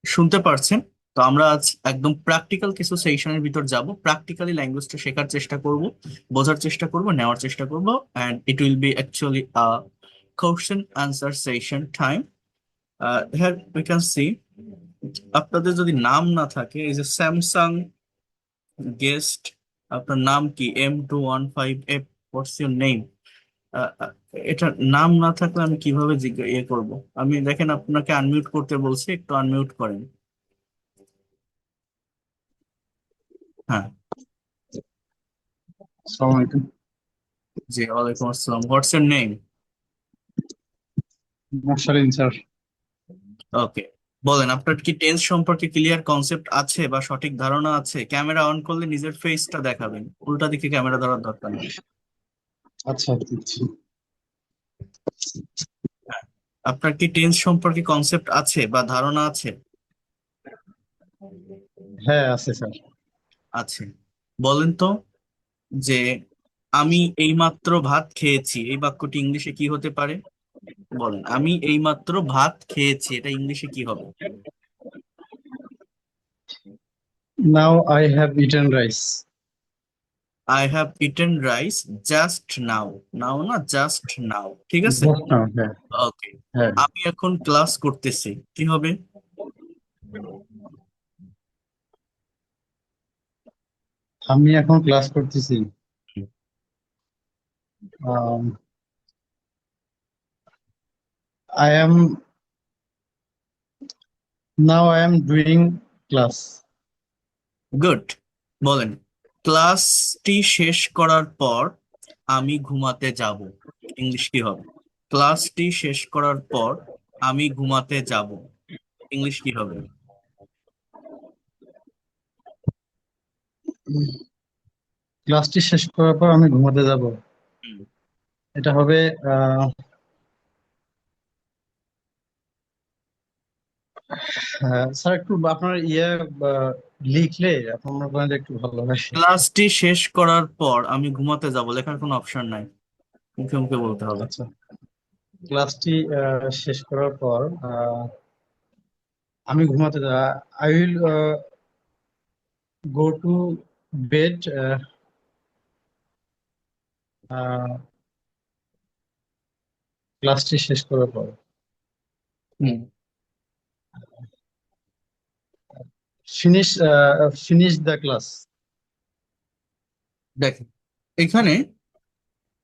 শুনতে পারছেন? তো আমরা আজ একদম প্র্যাকটিক্যাল কিছু সেশনের ভিতর যাব, প্র্যাকটিক্যালি ল্যাঙ্গুয়েজটা শেখার চেষ্টা করব, বোঝার চেষ্টা করব, নেওয়ার চেষ্টা করব, and it will be actually a question answer session time. Here we can see, আপনাদের যদি নাম না থাকে, এই যে স্যামসাং গেস্ট, আপনার নাম কি? M215F, what's your name? এটার নাম না থাকলে আমি কিভাবে ইয়ে করব? আমি দেখেন আপনাকে আনমিউট করতে বলছি, একটু আনমিউট করেন। হ্যাঁ। আসসালামু আলাইকুম। জি, ওয়ালাইকুম আসসালাম। What's your name? Morsalin sir. Okay, বলেন আপনার কি টেন্স সম্পর্কে ক্লিয়ার কনসেপ্ট আছে বা সঠিক ধারণা আছে? ক্যামেরা অন করলে নিজের ফেসটা দেখাবেন, উল্টা দিকে ক্যামেরা ধরার দরকার নেই। আচ্ছা, দিচ্ছি। হ্যাঁ, আপনার কি টেন্স সম্পর্কে কনসেপ্ট আছে বা ধারণা আছে? হ্যাঁ, আছে স্যার। আছে। বলেন তো, যে আমি এইমাত্র ভাত খেয়েছি, এই বাক্যটি ইংলিশে কি হতে পারে? বলেন, আমি এইমাত্র ভাত খেয়েছি, এটা ইংলিশে কি হবে? Now I have eaten rice. I have eaten rice just now. Now না, জাস্ট নাও, ঠিক আছে। জাস্ট নাও, হ্যাঁ। ওকে, হ্যাঁ, আমি এখন ক্লাস করতেছি, কি হবে? আমি এখন ক্লাস করতেছি। I am now I am doing class. Good. বলেন, ক্লাসটি শেষ করার পর আমি ঘুমাতে যাব, ইংলিশ কি হবে? ক্লাসটি শেষ করার পর আমি ঘুমাতে যাব, ইংলিশ কি হবে? ক্লাসটি শেষ করার পর আমি ঘুমাতে যাব। হুম, এটা হবে আহ, স্যার একটু আপনার লিখলে আপনার মনে করেন যে একটু ভালো হয়। ক্লাসটি শেষ করার পর আমি ঘুমাতে যাব, লেখার কোনো অপশন নাই, মুখে মুখে বলতে হবে। আচ্ছা, ক্লাসটি শেষ করার পর আমি ঘুমাতে যাব। I will go to bed ক্লাসটি শেষ করার পর। Hmm, finish finish the class. দেখেন, এখানে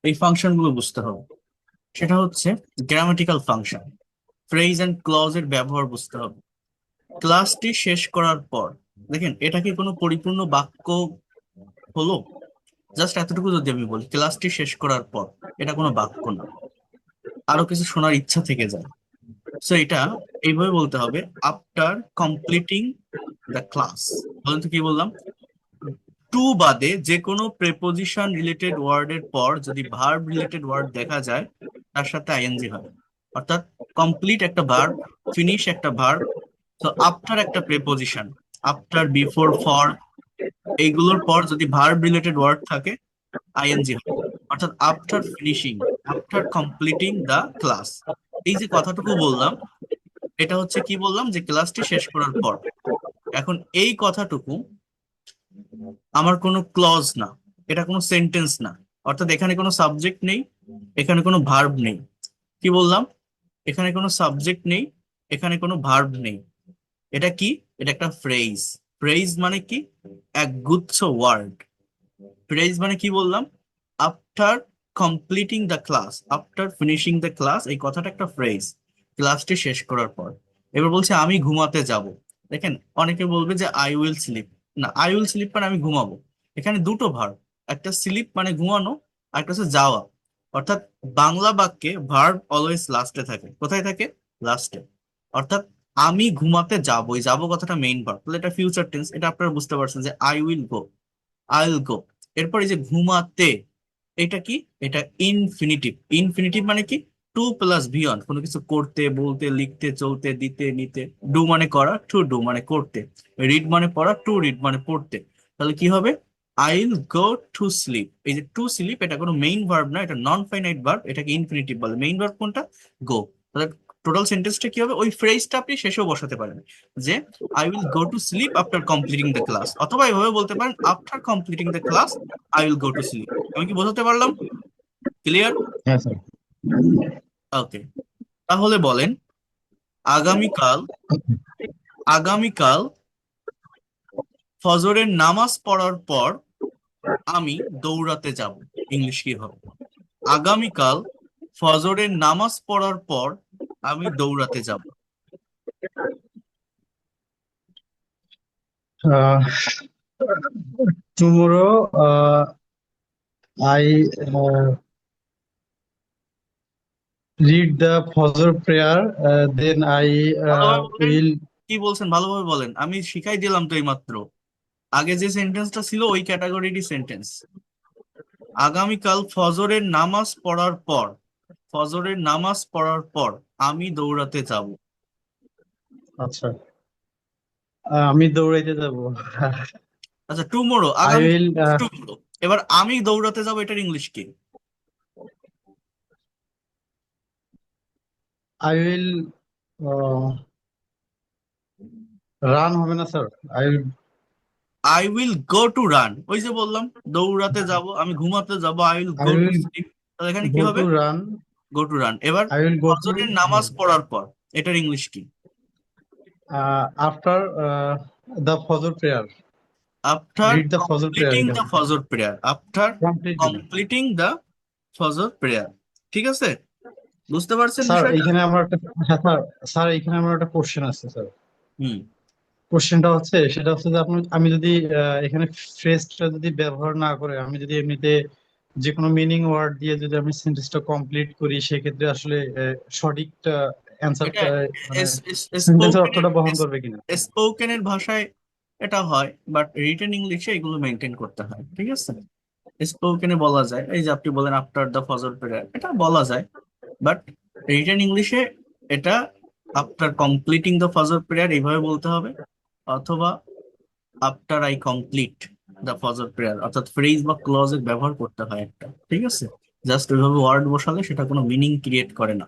এই ফাংশন গুলো বুঝতে হবে। সেটা হচ্ছে grammatical function, phrase and clause এর ব্যবহার বুঝতে হবে। ক্লাসটি শেষ করার পর, দেখেন এটা কি কোনো পরিপূর্ণ বাক্য হলো? জাস্ট এতটুকু যদি আমি বলি ক্লাসটি শেষ করার পর, এটা কোনো বাক্য না, আরো কিছু শোনার ইচ্ছা থেকে যায়। সো এটা এইভাবে বলতে হবে, আফটার কমপ্লিটিং দ্য ক্লাস। বলেন তো কি বললাম? টু বাদে যে কোনো প্রেপোজিশন রিলেটেড ওয়ার্ডের পর যদি ভার্ব রিলেটেড ওয়ার্ড দেখা যায়, তার সাথে আইএনজি হয়। অর্থাৎ কমপ্লিট একটা ভার্ব, ফিনিশ একটা ভার্ব, তো আফটার একটা প্রেপোজিশন, আফটার, বিফোর, ফর, এইগুলোর পর যদি ভার্ব রিলেটেড ওয়ার্ড থাকে, আইএনজি হয়। অর্থাৎ after finishing, after completing the class, এই যে কথাটুকু বললাম, এটা হচ্ছে কি বললাম, যে ক্লাসটি শেষ করার পর। এখন এই কথাটুকু আমার কোনো ক্লজ না, এটা কোনো সেন্টেন্স না। অর্থাৎ এখানে কোনো সাবজেক্ট নেই, এখানে কোনো ভার্ব নেই। কি বললাম? এখানে কোনো সাবজেক্ট নেই, এখানে কোনো ভার্ব নেই। এটা কি? এটা একটা ফ্রেজ। ফ্রেজ মানে কি? একগুচ্ছ ওয়ার্ড। ফ্রেজ মানে কি বললাম? After completing the class, after finishing the class, এই কথাটা একটা ফ্রেজ, ক্লাসটি শেষ করার পর। এবার বলছে আমি ঘুমাতে যাব। দেখেন, অনেকে বলবে যে আই উইল স্লিপ। না, আই উইল স্লিপ মানে আমি ঘুমাবো। এখানে দুটো ভার্ব, একটা স্লিপ মানে ঘুমানো, আর একটা হচ্ছে যাওয়া। অর্থাৎ বাংলা বাক্যে ভার্ব অলওয়েজ লাস্টে থাকে। কোথায় থাকে? লাস্টে। অর্থাৎ আমি ঘুমাতে যাবো, এই যাবো কথাটা মেইন ভার্ব, তাহলে এটা ফিউচার টেন্স। এটা আপনারা বুঝতে পারছেন যে I will go, I will গো। এরপর এই যে ঘুমাতে, এটা কি? এটা ইনফিনিটিভ। ইনফিনিটিভ মানে কি? টু প্লাস বিয়ন্ড, কোনো কিছু করতে, বলতে, লিখতে, চলতে, দিতে, নিতে। ডু মানে করা, টু ডু মানে করতে। রিড মানে পড়া, টু রিড মানে পড়তে। তাহলে কি হবে? I will go to sleep. এই যে টু স্লিপ, এটা কোনো মেইন ভার্ব না, এটা নন ফাইনাইট ভার্ব, এটাকে ইনফিনিটিভ বলে। মেইন ভার্ব কোনটা? গো। তাহলে টোটাল সেন্টেন্সটা কি হবে, ওই ফ্রেজটা আপনি শেষেও বসাতে পারেন, যে I will go to sleep after completing the class, অথবা এভাবে বলতে পারেন after completing the class I will go to sleep. আমি কি বোঝাতে পারলাম? ক্লিয়ার? হ্যাঁ স্যার। ওকে, তাহলে বলেন আগামীকাল আগামীকাল ফজরের নামাজ পড়ার পর আমি দৌড়াতে যাব, ইংলিশ কি হবে? আগামীকাল ফজরের নামাজ পড়ার পর আমি দৌড়াতে যাব। Tomorrow I read the Fajr prayer, then I ভালোভাবে বলেন, will. কি বলছেন ভালোভাবে বলেন, আমি শিখাই দিলাম তো এইমাত্র। আগে যে সেন্টেন্সটা ছিল ওই ক্যাটাগরিরই সেন্টেন্স। আগামীকাল ফজরের নামাজ পড়ার পর আমি দৌড়াতে যাব। আচ্ছা, আমি দৌড়াইতে যাব। আচ্ছা, টুমোরো, I আগামীকাল will টুমোরো। এবার আমি দৌড়াতে যাব, এটার ইংলিশ কি? I will run হবে না sir? I will I will go to run, ওই যে বললাম দৌড়াতে যাব, আমি ঘুমাতে যাব, I will I go to will sleep. তাহলে এখানে কি go হবে? to run. Go to run. এবার I will go to ফজরের নামাজ পড়ার পর, এটার ইংলিশ কি? after the Fajr prayer. After Read the Fajr prayer completing এটা দ্য ফজর প্রেয়ার, আফটার কমপ্লিট দিবেন। কমপ্লিটিং দ্য ফজর প্রেয়ার। ঠিক আছে, বুঝতে পারছেন স্যার বিষয়টা? এইখানে আমার একটা, হ্যাঁ স্যার, স্যার এইখানে আমার একটা কোশ্চেন আছে স্যার। হুম। কোশ্চেনটা হচ্ছে, সেটা হচ্ছে যে আমি যদি এখানে ফ্রেজটা যদি ব্যবহার না করে, আমি যদি এমনিতে যে কোনো মিনিং ওয়ার্ড দিয়ে যদি আমি সেন্টেন্সটা কমপ্লিট করি, সেক্ষেত্রে আসলে সঠিকটা এটা অ্যান্সারটা মানে সেন্টেন্সের স্পোকেনের অর্থটা বহন করবে কিনা। স্পোকেনের ভাষায় এটা হয়, বাট রিটেন ইংলিশে এগুলো মেনটেন করতে হয়। ঠিক আছে, স্পোকেনে বলা যায়, এই যে আপনি বলেন আফটার দ্য ফজর প্রেয়ার, এটা বলা যায়, বাট রিটেন ইংলিশে এটা আফটার কমপ্লিটিং দ্য ফজর প্রেয়ার এইভাবে বলতে হবে, অথবা আফটার আই কমপ্লিট দ্য ফজর প্রেয়ার, অর্থাৎ ফ্রেজ বা ক্লজের ব্যবহার করতে হয় একটা। ঠিক আছে, জাস্ট ওইভাবে ওয়ার্ড বসালে সেটা কোনো মিনিং ক্রিয়েট করে না,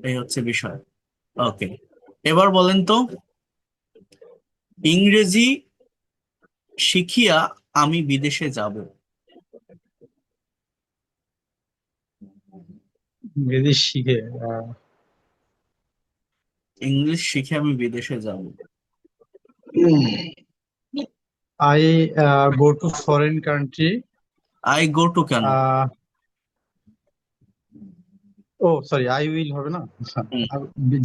এই হচ্ছে বিষয়। ওকে, এবার বলেন তো ইংরেজি শিখিয়া আমি বিদেশে যাব। ইংরেজি শিখে ইংলিশ শিখে আমি বিদেশে যাব। I go to foreign country. I go to কেন? ও সরি, আই উইল হবে না? হুম,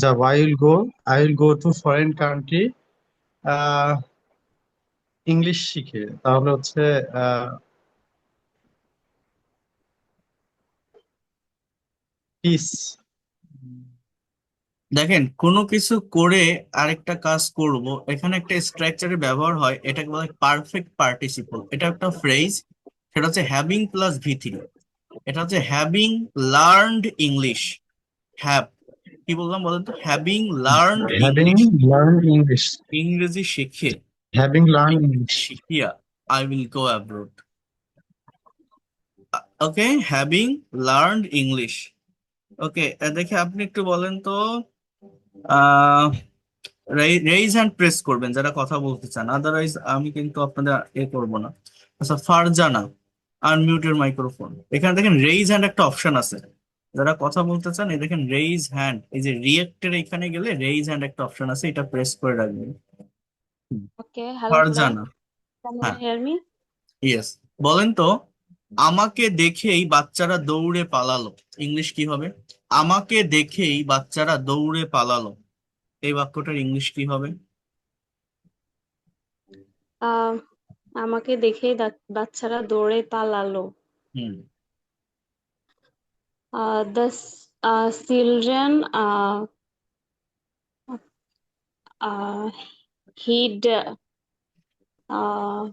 যাব, I will go two foreign country English শিখে। তাহলে হচ্ছে পিস। দেখেন কোনো কিছু করে আরেকটা কাজ করব, এখানে একটা স্ট্রাকচারের ব্যবহার হয়, এটাকে বলা হয় পারফেক্ট পার্টিসিপল। এটা একটা ফ্রেজ, সেটা হচ্ছে হ্যাভিং প্লাস ভি3। এটা হচ্ছে হ্যাভিং লার্নড ইংলিশ। হ্যাভ, কি বললাম বলেন তো? Having learned having English, learn English. ইংরেজি শিখে, হ্যাভিং লার্ন ইংরেজি ইংলিশ। শিখিয়া I will go abroad. Okay, having learned English. Okay, দেখে আপনি একটু বলেন তো, আহ রেইজ হ্যান্ড প্রেস করবেন যারা কথা বলতে চান, আদারওয়াইজ আমি কিন্তু আপনাদের এ করবো না। আচ্ছা, ফারজানা, আনমিউট এর মাইক্রোফোন। এখানে দেখেন রেইজ হ্যান্ড একটা অপশন আছে, যারা কথা বলতে চান এই দেখেন রেইজ হ্যান্ড, এই যে রিয়েক্টের এখানে গেলে রেইজ হ্যান্ড একটা অপশন আছে, এটা প্রেস করে রাখবেন। Okay, hello class. Farzana, Can you হ্যাঁ, hear me? ইয়েস, বলেন তো আমাকে দেখেই বাচ্চারা দৌড়ে পালালো, ইংলিশ কি হবে? আমাকে দেখেই বাচ্চারা দৌড়ে পালালো, এই বাক্যটার ইংলিশ কি হবে? আহ আমাকে দেখেই বাচ্চারা দৌড়ে পালালো। হুম, The children hid uh,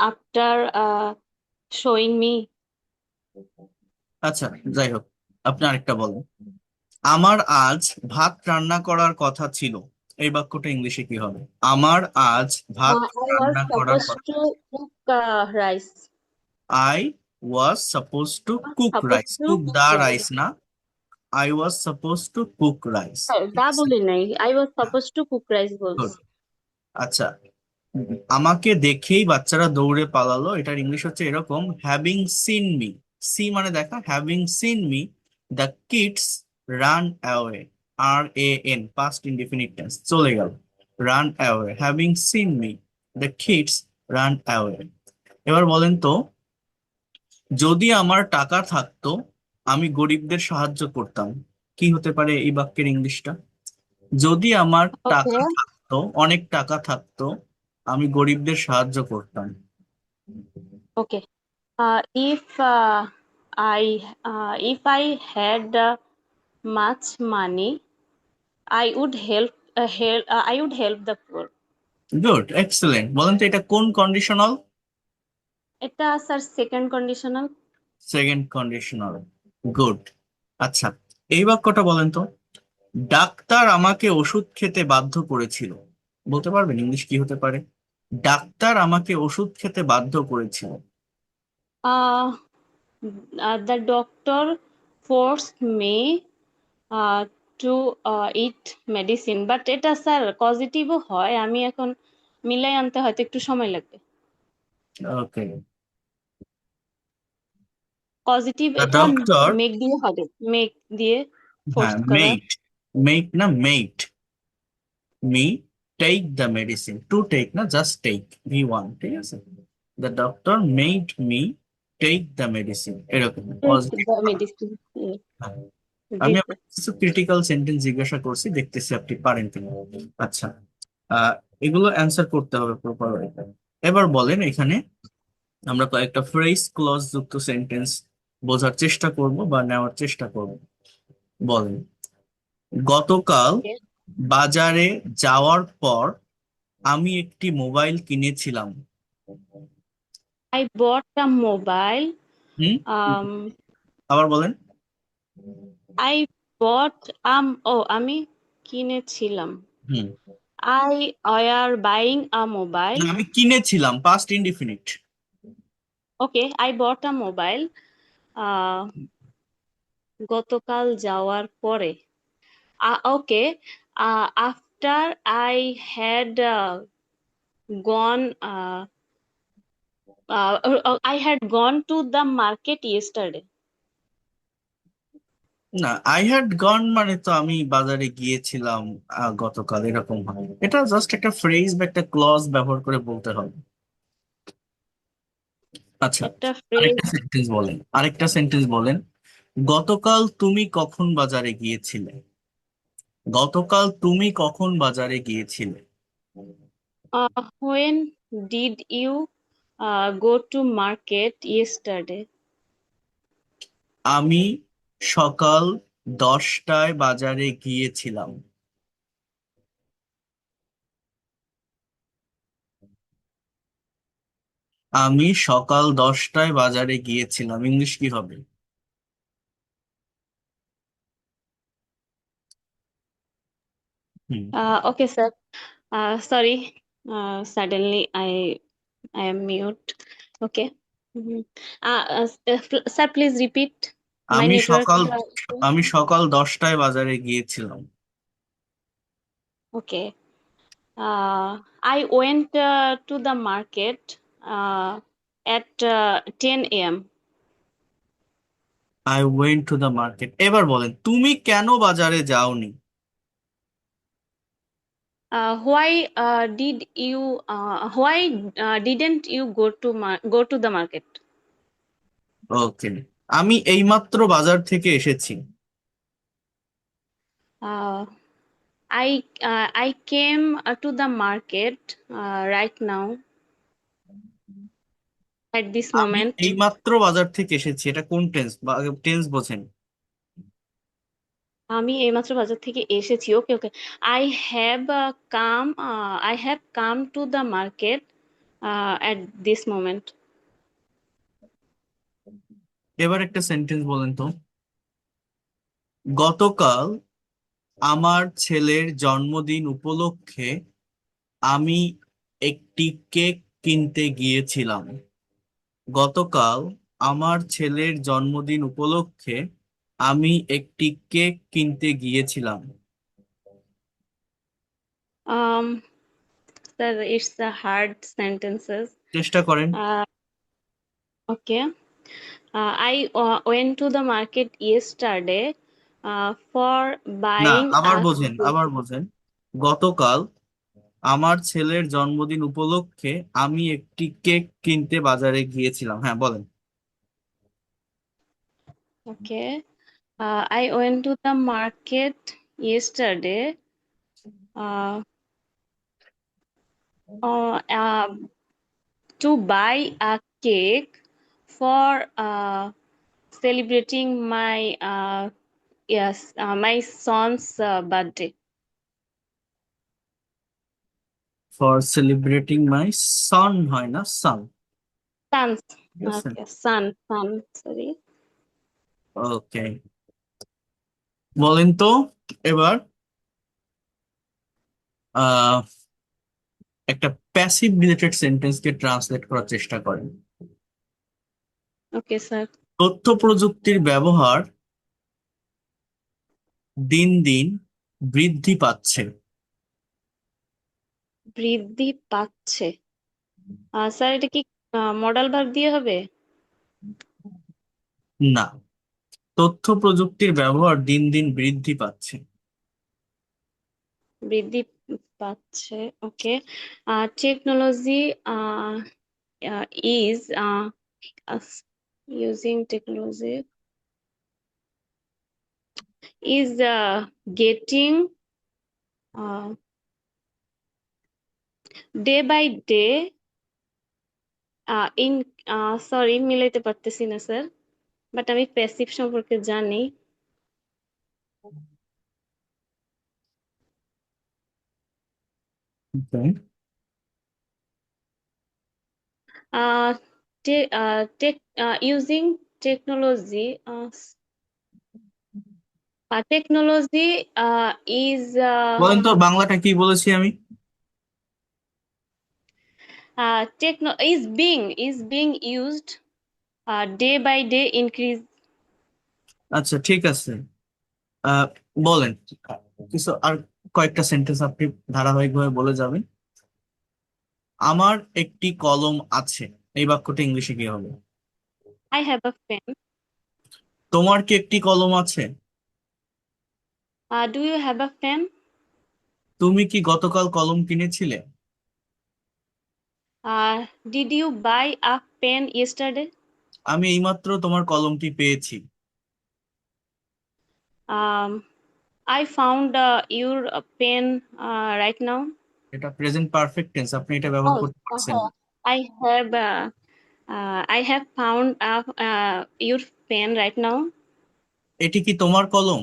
after showing me. আচ্ছা, যাই হোক, আপনি আরেকটা বলেন, আমার আজ ভাত রান্না করার কথা ছিল, এই বাক্যটা ইংলিশে কি হবে? আমার আজ ভাত I was রান্না করার supposed কথা, to cook rice. I was suppose to cook Supposed rice, to cook cook the rice. Rice না, I was supposed to cook rice. তা বলি নাই, I was supposed to cook rice Good. বলছি। আচ্ছা, আমাকে দেখেই বাচ্চারা দৌড়ে পালালো, এটার ইংলিশ হচ্ছে এরকম, হ্যাভিং সিন মি। সি মানে দেখা, having seen me the kids ran away, RAN, past indefinite tense, চলে গেল। Ran away, having seen me the kids ran away. এবার বলেন তো, যদি আমার টাকা থাকতো আমি গরিবদের সাহায্য করতাম, কি হতে পারে এই বাক্যের ইংলিশটা? যদি আমার টাকা ওকে, থাকতো, অনেক টাকা থাকতো, আমি গরিবদের সাহায্য করতাম। ওকে। If I had much money, I would help the poor. Good, excellent. বলেন তো এটা কোন কন্ডিশনাল? এটা sir second conditional. Second conditional. Good. আচ্ছা, এই বাক্যটা বলেন তো, ডাক্তার আমাকে ওষুধ খেতে বাধ্য করেছিল, বলতে পারবেন ইংলিশ কি হতে পারে? ডাক্তার আমাকে ওষুধ খেতে বাধ্য করেছিল। The doctor forced me to eat medicine, but এটা স্যার পজিটিভও হয়, আমি এখন মিলাই আনতে হয়তো একটু সময় লাগবে। ওকে। পজিটিভ দ্য এটা ডক্টর, মেক দিয়ে হবে, মেক দিয়ে ফোর্স হ্যাঁ করা। মেট, মেক না made, me take the medicine, to take না, জাস্ট টেক, V1, ঠিক আছে? The doctor made me take the medicine, এরকম পজিটিভ। মেডিসিন। জি আমি স্যার। আপনাকে কিছু ক্রিটিক্যাল সেন্টেন্স জিজ্ঞাসা করছি, দেখতেছি আপনি পারেন কিনা। আচ্ছা, আহ এগুলো অ্যান্সার করতে হবে প্রপার ওয়েতে। এবার বলেন, এখানে আমরা কয়েকটা ফ্রেজ ক্লজ যুক্ত সেন্টেন্স বোঝার চেষ্টা করব বা নেওয়ার চেষ্টা করব। বলেন, গতকাল বাজারে যাওয়ার পর আমি একটি মোবাইল কিনেছিলাম। I bought a mobile. Hmm, Um, আবার বলেন। I bought আমি কিনেছিলাম। হুম, I were buying a না, mobile. আমি কিনেছিলাম, past indefinite. Okay, I bought a mobile. Uh, গতকাল যাওয়ার পরে। Okay, after I had gone. I had gone to the market yesterday. না, আই হ্যাড গন মানে তো আমি বাজারে গিয়েছিলাম গতকাল, এরকম হয়। এটা জাস্ট একটা ফ্রেজ বা একটা ক্লজ ব্যবহার করে বলতে হবে। আচ্ছা, একটা ফ্রেজ। আরেকটা সেন্টেন্স বলেন, গতকাল তুমি কখন বাজারে গিয়েছিলে? গতকাল তুমি কখন বাজারে গিয়েছিলে? When did you go to market yesterday? আমি সকাল 10টায় বাজারে গিয়েছিলাম। আমি সকাল 10টায় বাজারে গিয়েছিলাম, ইংলিশ কি হবে? হুম, Okay, sir. Sorry. Suddenly I am mute. Okay. Mhm. Sir, please repeat. My আমি network. সকাল আমি সকাল 10টায় বাজারে গিয়েছিলাম। Okay. I went to the market at 10 a.m. I went to the market. এবার বলেন, তুমি কেন বাজারে যাওনি? Why didn't you go to the market? ওকে, আমি এইমাত্র বাজার থেকে এসেছি। Uh, I came to the market right now at this আমি moment. এইমাত্র বাজার থেকে এসেছি, এটা কোন টেন্স বা টেন্স বোঝেন? আমি এইমাত্র বাজার থেকে এসেছি। ওকে, ওকে। I have come to the market at this moment. এবার একটা সেন্টেন্স বলেন তো, গতকাল আমার ছেলের জন্মদিন উপলক্ষে আমি একটি কেক কিনতে গিয়েছিলাম। গতকাল আমার ছেলের জন্মদিন উপলক্ষে আমি একটি কেক কিনতে গিয়েছিলাম। um sir, it's a hard sentences. চেষ্টা করেন। uh, okay. I went to the market yesterday for না, buying আবার a বোঝেন, cake. আবার বোঝেন। গতকাল আমার ছেলের জন্মদিন উপলক্ষে আমি একটি কেক কিনতে বাজারে গিয়েছিলাম। হ্যাঁ, বলেন। Okay. I went to the market yesterday uh, uh, to buy a cake for celebrating my son's birthday. For celebrating my son, হয় না সন। Son's. ঠিক আছে, Okay, son. Sorry. ওকে। বলেন তো এবার আহ একটা প্যাসিভ রিলেটেড সেন্টেন্সকে ট্রান্সলেট করার চেষ্টা করেন। Okay, sir. তথ্য প্রযুক্তির ব্যবহার দিন দিন বৃদ্ধি পাচ্ছে। বৃদ্ধি পাচ্ছে। স্যার এটা কি মডাল ভার্ব দিয়ে হবে? না, তথ্য প্রযুক্তির ব্যবহার দিন দিন বৃদ্ধি পাচ্ছে। বৃদ্ধি পাচ্ছে। Okay. Technology is using technology is getting day by day in sorry মিলাইতে পারতেছি না স্যার, বাট আমি প্যাসিভ সম্পর্কে জানি। Okay. Using technology technology is বলেন তো বাংলাটা কি বলেছি আমি? is being used day by day increase. আচ্ছা, ঠিক আছে। আহ বলেন কিছু আর কয়েকটা সেন্টেন্স আপনি ধারাবাহিকভাবে বলে যাবেন। আমার একটি কলম আছে, এই বাক্যটা ইংলিশে কি হবে? I have a pen. তোমার কি একটি কলম আছে? Do you have a pen? তুমি কি গতকাল কলম কিনেছিলে? Did you buy a pen yesterday? আমি এইমাত্র তোমার কলমটি পেয়েছি। um, I found your pen right now. এটা প্রেজেন্ট পারফেক্ট টেন্স, আপনি এটা ব্যবহার Oh, করতে পারছেন। I have I have found your pen right now. এটি কি তোমার কলম?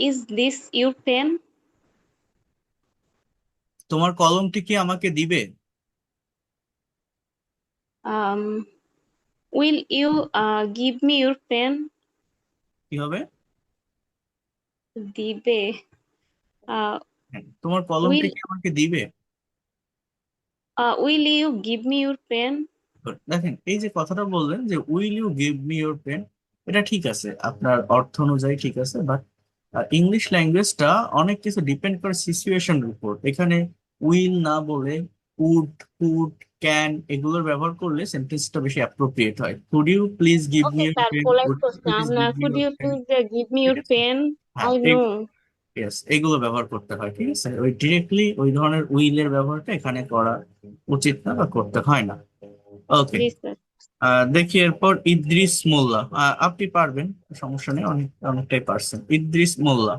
Is this your pen? তোমার কলমটি কি আমাকে দিবে? um, will you give me your pen? কি হবে? দিবে। uh, হ্যাঁ, তোমার কলমটি will কি আমাকে দিবে? will you give me your pen? দেখেন, এই যে কথাটা বললেন যে will you give me your pen, এটা ঠিক আছে, আপনার অর্থ অনুযায়ী ঠিক আছে, বাট ইংলিশ ল্যাঙ্গুয়েজটা অনেক কিছু ডিপেন্ড করে সিচুয়েশনের উপর। এখানে উইল না বলে উড, কুড, ক্যান এগুলোর ব্যবহার করলে সেন্টেন্সটা বেশি অ্যাপ্রোপ্রিয়েট হয়। Could you please give me Okay, your sir. Pen, Polite could you please question. Give me Could your you pen. please give me ঠিক your আছে, pen? হ্যাঁ, I know. ইয়েস, এগুলো ব্যবহার করতে হয়। ঠিক আছে, ওই ডিরেক্টলি ওই ধরনের উইলের ব্যবহারটা এখানে করা উচিত না বা করতে হয় না। ওকে। Yes, sir. দেখি এরপর ইদ্রিস মোল্লা। আপনি পারবেন, সমস্যা নেই, অনেকটাই পারছেন। Idris Molla,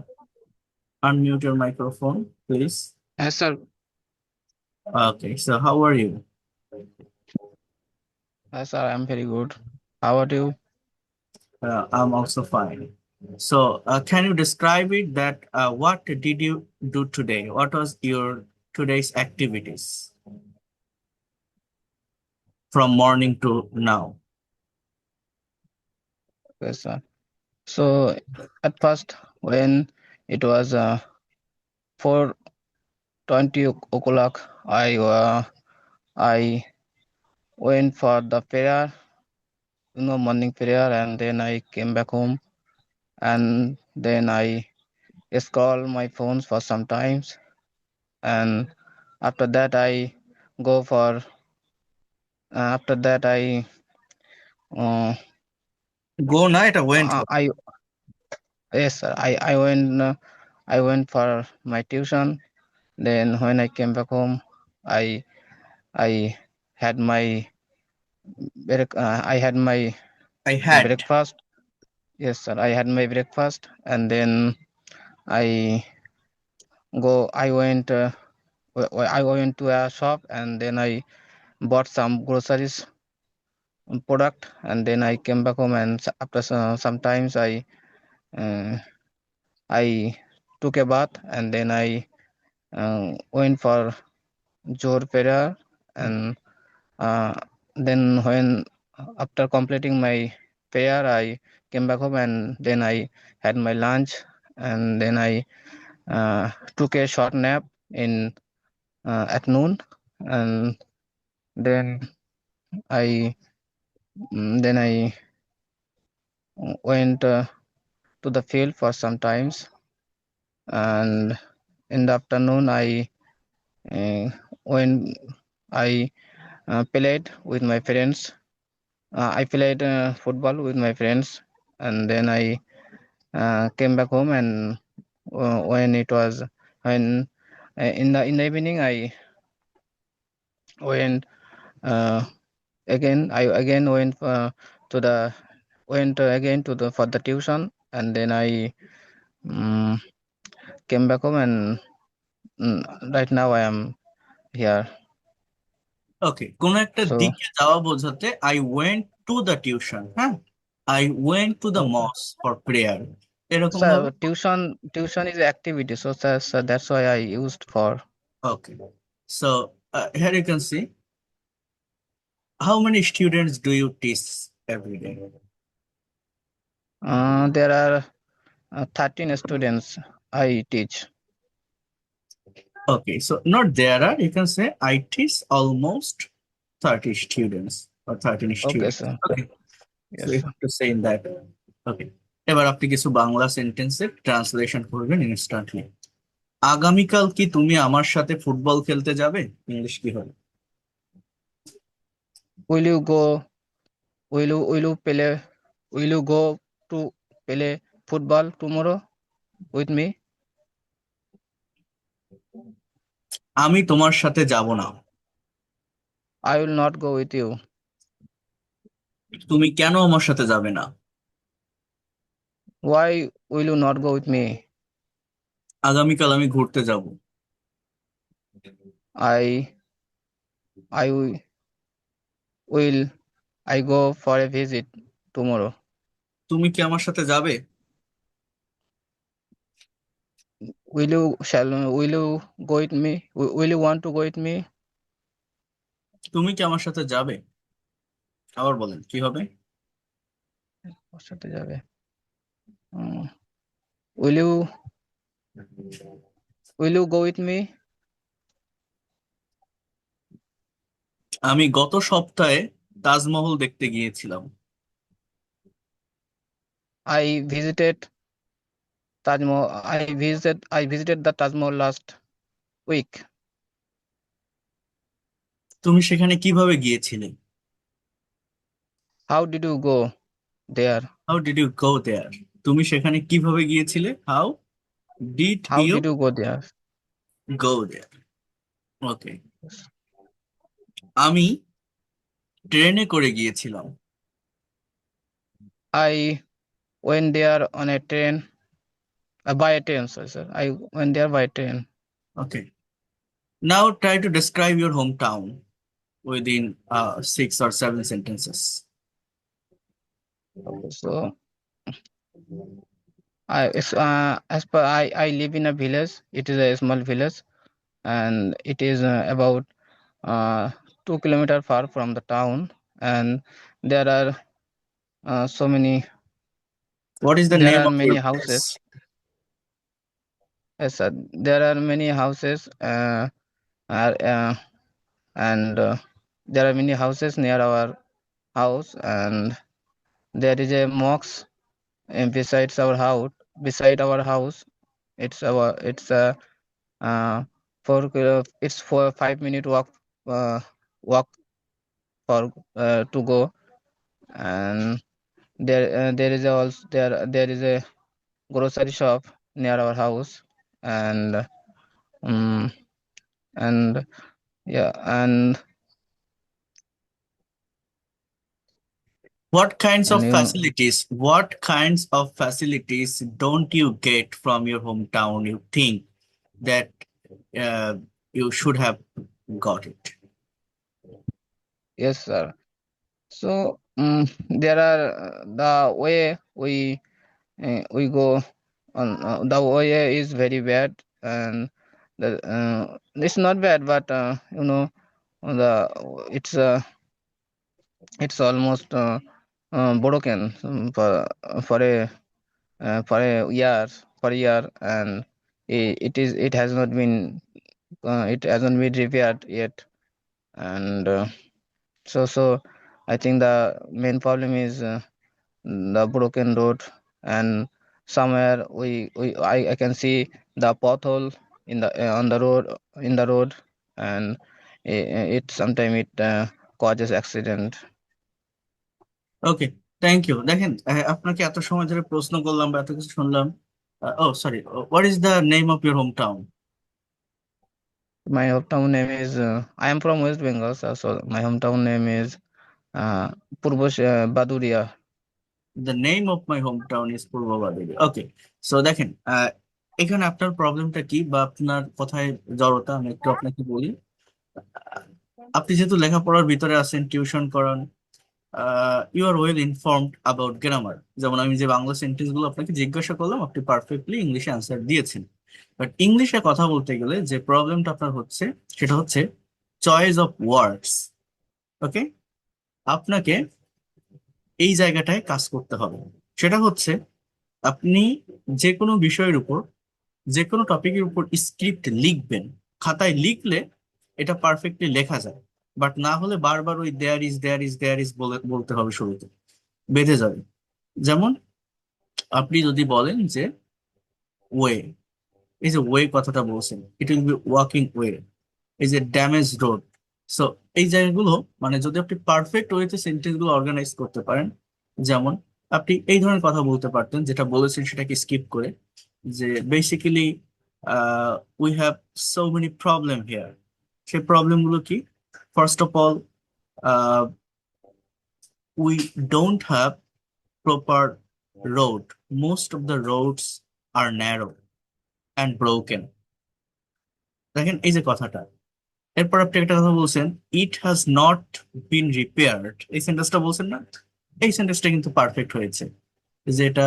unmute your microphone please. Yes, sir. Okay, so how are you? Yes, sir. I'm very good. How about you? I'm also fine. So can you describe it that what did you do today? What was your today's activities from morning to now? Yes, sir. So at first, when it was 4:20 o'clock, I went for the prayer. morning prayer, and then I came back home, and then I scroll my phones for some times, and after that I go for after that uh, গো না, এটা went হবে। I yes sir, I went for my tuition. Then when I came back home, I had my I had my I had. breakfast. Yes sir, I had my breakfast, and then I I went to a shop, and then I bought some groceries product, and then I came back home, and after sometimes uh, I took a bath, and then I went for Johor prayer, and uh, then when after completing my prayer I came back home, and then I had my lunch, and then I took a short nap in at noon, and then I then I went to the field for some times, and in the afternoon when I played with my friends. I played football with my friends, and then I came back home, and when it was when in the evening I went uh, I again went to the went again to the for the tuition, and then I um, came back home, and right now I am here. Okay, কোন একটা So দিকে যাওয়া বোঝাতে I went to the tuition, হ্যাঁ, I went to the okay. Mosque for prayer, এরকম ভাবে। So tuition is activity, so that's why I used for. Okay, so here you can see how many students do you teach every day? There are 13 students I teach. Okay, so not there are, you can say I teach almost 30 students or 13 Okay, students. sir. Okay, so Yes, you sir. have to say in that. Okay, এবার আপনি কিছু বাংলা সেন্টেন্সের translation করবেন instantly. আগামীকাল কি তুমি আমার সাথে ফুটবল খেলতে যাবে? ইংলিশ কি হবে? Will you go? Will you go to play football tomorrow with me? আমি তোমার সাথে যাব না। I will not go with you. তুমি কেন আমার সাথে যাবে না? Why will you not go with me? আগামীকাল আমি ঘুরতে যাব। I will I go for a visit tomorrow. তুমি কি আমার সাথে যাবে? Will you go with me? Will you want to go with me? তুমি কি আমার সাথে যাবে? আবার বলেন কি হবে? ওর সাথে যাবে। Will you go with me? আমি গত সপ্তাহে তাজমহল দেখতে গিয়েছিলাম। I visited I visited the Taj Mahal last week. তুমি সেখানে কিভাবে গিয়েছিলে? How did you go there? How did you go there? তুমি সেখানে কিভাবে গিয়েছিলে? How did How you did you go there? Go there? Okay, আমি ট্রেনে করে গিয়েছিলাম। I went there on a train, by a train, sorry, sir. I went there by train. Okay, now try to describe your home town within 6 or 7 sentences. Okay, so as per I live in a village. It is a small village, and it is about 2 kilometers far from the town, and there are so many What is the there name are of many your houses. place? Yes, sir. There are many houses, and there are many houses near our house, and there is a mosque besides our house. Beside our house, it's a 5 minute walk for to go, and there is also there is a grocery shop near our house, and um, and yeah, and What kinds of you know, facilities don't you get from your hometown you think that uh, you should have got it? yes, sir. So there are the way we go on, the way is very bad, and it's not bad, but the it's it's almost broken for a year, and it has not been it hasn't been repaired yet, and so I think the main problem is the broken road, and somewhere I can see the pothole in the on the road and it sometimes it causes accident. Okay, thank you. দেখেন, আপনাকে এত সময় ধরে প্রশ্ন করলাম বা এত কিছু শুনলাম। Oh sorry, what is the name of your home town? My hometown name is I am from West Bengal, so my hometown name is Purbo Baduria. The name of my home town is Purba বাদুড়ি। Okay, so দেখেন, এখানে আপনার প্রবলেমটা কি বা আপনার কথায় জড়তা আমি একটু আপনাকে বলি। আপনি যেহেতু লেখাপড়ার ভিতরে আছেন, টিউশন করান, you are well informed about grammar. যেমন আমি যে বাংলা সেন্টেন্স গুলো আপনাকে জিজ্ঞাসা করলাম, আপনি পারফেক্টলি ইংলিশে অ্যান্সার দিয়েছেন। বাট ইংলিশে কথা বলতে গেলে যে প্রবলেমটা আপনার হচ্ছে সেটা হচ্ছে চয়েস অফ ওয়ার্ডস। ওকে, আপনাকে এই জায়গাটায় কাজ করতে হবে। সেটা হচ্ছে আপনি যে কোনো বিষয়ের উপর, যে কোনো টপিকের উপর স্ক্রিপ্ট লিখবেন। খাতায় লিখলে এটা পারফেক্টলি লেখা যায়, বাট না হলে বারবার ওই দেয়ার ইজ বলতে হবে, শুরুতে বেঁধে যাবে। যেমন আপনি যদি বলেন যে ওয়ে, এই যে ওয়ে কথাটা বলছেন, it will be walking way, এই যে ড্যামেজ রোড। সো এই জায়গাগুলো মানে যদি আপনি পারফেক্ট ওয়েতে সেন্টেন্স গুলো অর্গানাইজ করতে পারেন, যেমন আপনি এই ধরনের কথা বলতে পারতেন, যেটা বলেছেন সেটাকে স্কিপ করে, যে basically we have so many problem here. সেই প্রবলেম গুলো কি? First of all, we don't have proper road. Most of the roads are narrow and broken. দেখেন এই যে কথাটা, এরপর আপনি একটা কথা বলছেন, ইট হ্যাজ নট বিন রিপেয়ার্ড। এই সেন্টেন্সটা বলছেন না, এই সেন্টেন্সটা কিন্তু পারফেক্ট হয়েছে, যে এটা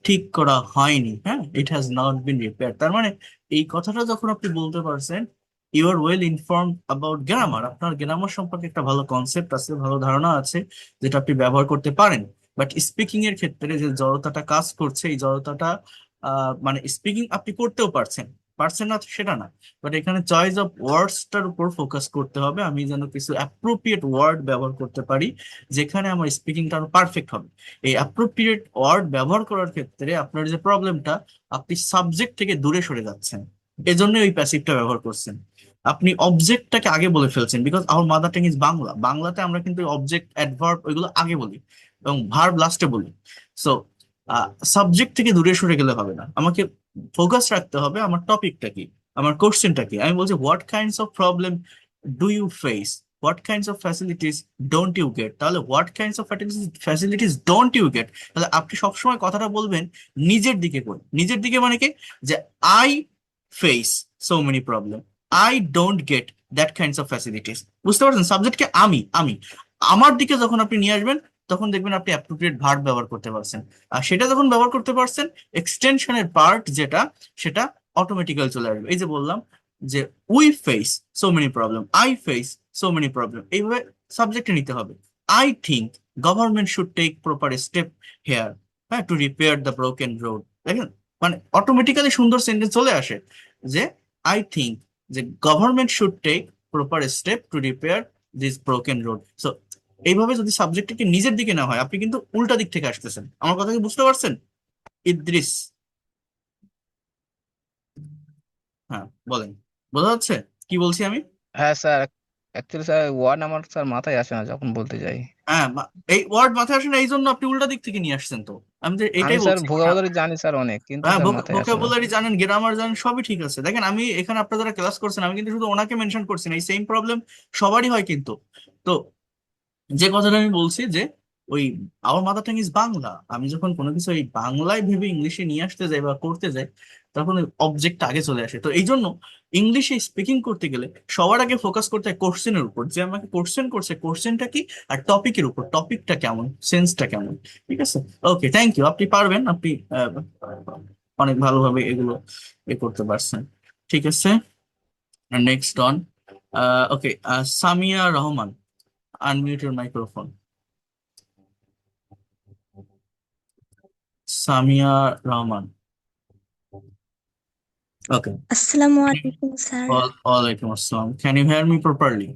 ঠিক করা হয়নি। হ্যাঁ, it has not been repaired, তার মানে এই কথাটা যখন আপনি বলতে পারছেন, you are well informed about grammar. আপনার গ্রামার সম্পর্কে একটা ভালো কনসেপ্ট আছে, ভালো ধারণা আছে, যেটা আপনি ব্যবহার করতে পারেন। বাট স্পিকিং এর ক্ষেত্রে যে জড়তাটা কাজ করছে, এই জড়তাটা মানে স্পিকিং আপনি করতেও পারছেন, পারছেন না সেটা না, বাট এখানে চয়েস অফ ওয়ার্ডসটার উপর ফোকাস করতে হবে। আমি যেন কিছু অ্যাপ্রোপ্রিয়েট ওয়ার্ড ব্যবহার করতে পারি, যেখানে আমার স্পিকিংটা আরো পারফেক্ট হবে। এই অ্যাপ্রোপ্রিয়েট ওয়ার্ড ব্যবহার করার ক্ষেত্রে আপনার যে প্রবলেমটা, আপনি সাবজেক্ট থেকে দূরে সরে যাচ্ছেন, এজন্য ওই প্যাসিভটা ব্যবহার করছেন। আপনি অবজেক্টটাকে আগে বলে ফেলছেন, because our mother tongue is Bangla. বাংলাতে আমরা কিন্তু অবজেক্ট, অ্যাডভার্ব ওইগুলো আগে বলি এবং ভার্ব লাস্টে বলি। সো সাবজেক্ট থেকে দূরে সরে গেলে হবে না, আমাকে ফোকাস রাখতে হবে আমার টপিকটা কি, আমার কোশ্চেনটা কি। আমি বলছি what kinds of problem do you face, what kinds of facilities don't you get. তাহলে what kinds of facilities don't you get, তাহলে আপনি সবসময় কথাটা বলবেন নিজের দিকে করে। নিজের দিকে মানে কি? যে I face so many problem, I don't get that kinds of facilities. বুঝতে পারছেন? সাবজেক্টকে আমি আমার দিকে যখন আপনি নিয়ে আসবেন, তখন দেখবেন আপনি অ্যাপ্রোপ্রিয়েট ভার্ব ব্যবহার করতে পারছেন। আর সেটা যখন ব্যবহার করতে পারছেন, এক্সটেনশনের পার্ট যেটা, সেটা অটোমেটিক্যালি চলে আসবে। এই যে বললাম যে we face so many problem, I face so many problem, এইভাবে সাবজেক্টে নিতে হবে। I think government should take proper step here, হ্যাঁ, to repair the broken road. দেখেন, মানে অটোমেটিক্যালি সুন্দর সেন্টেন্স চলে আসে, যে আই থিঙ্ক যে government should take proper step to repair this broken road. So এইভাবে যদি সাবজেক্টটিকে নিজের দিকে না হয়, আপনি কিন্তু উল্টা দিক থেকে আসতেছেন। আমার কথা কি বুঝতে পারছেন ইদ্রিস? হ্যাঁ, বলেন, বোঝা যাচ্ছে কি বলছি আমি? হ্যাঁ স্যার, অ্যাকচুয়ালি স্যার ওয়ার্ড আমার স্যার মাথায় আসে না যখন বলতে যাই। হ্যাঁ, এই ওয়ার্ড মাথায় আসে না, এই জন্য আপনি উল্টা দিক থেকে নিয়ে আসছেন। তো আমি তো আমি এটাই স্যার বলছি। ভোকাবুলারি জানি স্যার অনেক, কিন্তু হ্যাঁ, স্যার মাথায় আসে না। ভোকাবুলারি জানেন, গ্রামার জানেন, সবই ঠিক আছে। দেখেন, আমি এখানে আপনারা যারা ক্লাস করছেন, আমি কিন্তু শুধু ওনাকে মেনশন করছি না, এই সেম প্রবলেম সবারই হয় কিন্তু। তো যে কথাটা আমি বলছি যে ওই আমার মাদার টাং ইজ বাংলা, আমি যখন কোনো কিছু এই বাংলায় ভেবে ইংলিশে নিয়ে আসতে যাই বা করতে যাই, তখন ওই অবজেক্ট আগে চলে আসে। তো এই জন্য ইংলিশে স্পিকিং করতে গেলে সবার আগে ফোকাস করতে হয় কোশ্চেনের উপর, যে আমাকে কোশ্চেন করছে, কোশ্চেনটা কি, আর টপিকের উপর, টপিকটা কেমন, সেন্সটা কেমন। ঠিক আছে, ওকে, থ্যাংক ইউ। আপনি পারবেন, আপনি অনেক ভালোভাবে এগুলো করতে পারছেন। ঠিক আছে, next on. Okay, Samia Rahman, unmute your microphone. Samia Rahman, okay. আসসালামু আলাইকুম স্যার। ওয়ালাইকুম আসসালাম, can you hear me properly?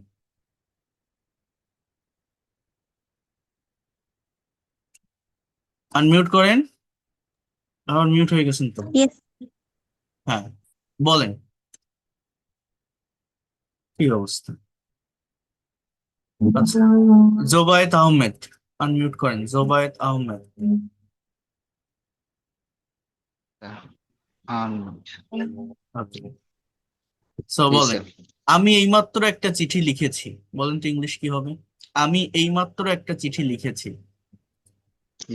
Unmute করেন, আমার মিউট হয়ে গেছেন তো। ইয়েস। হ্যাঁ, বলেন, কি অবস্থা? আচ্ছা, জোবায়েত আহমেদ, আনমিউট করেন, জোবায়েত আহমেদ। ওকে, সো জি বলেন, স্যার, আমি এইমাত্র একটা চিঠি লিখেছি। বলেন তো ইংলিশ কি হবে? আমি এইমাত্র একটা চিঠি লিখেছি।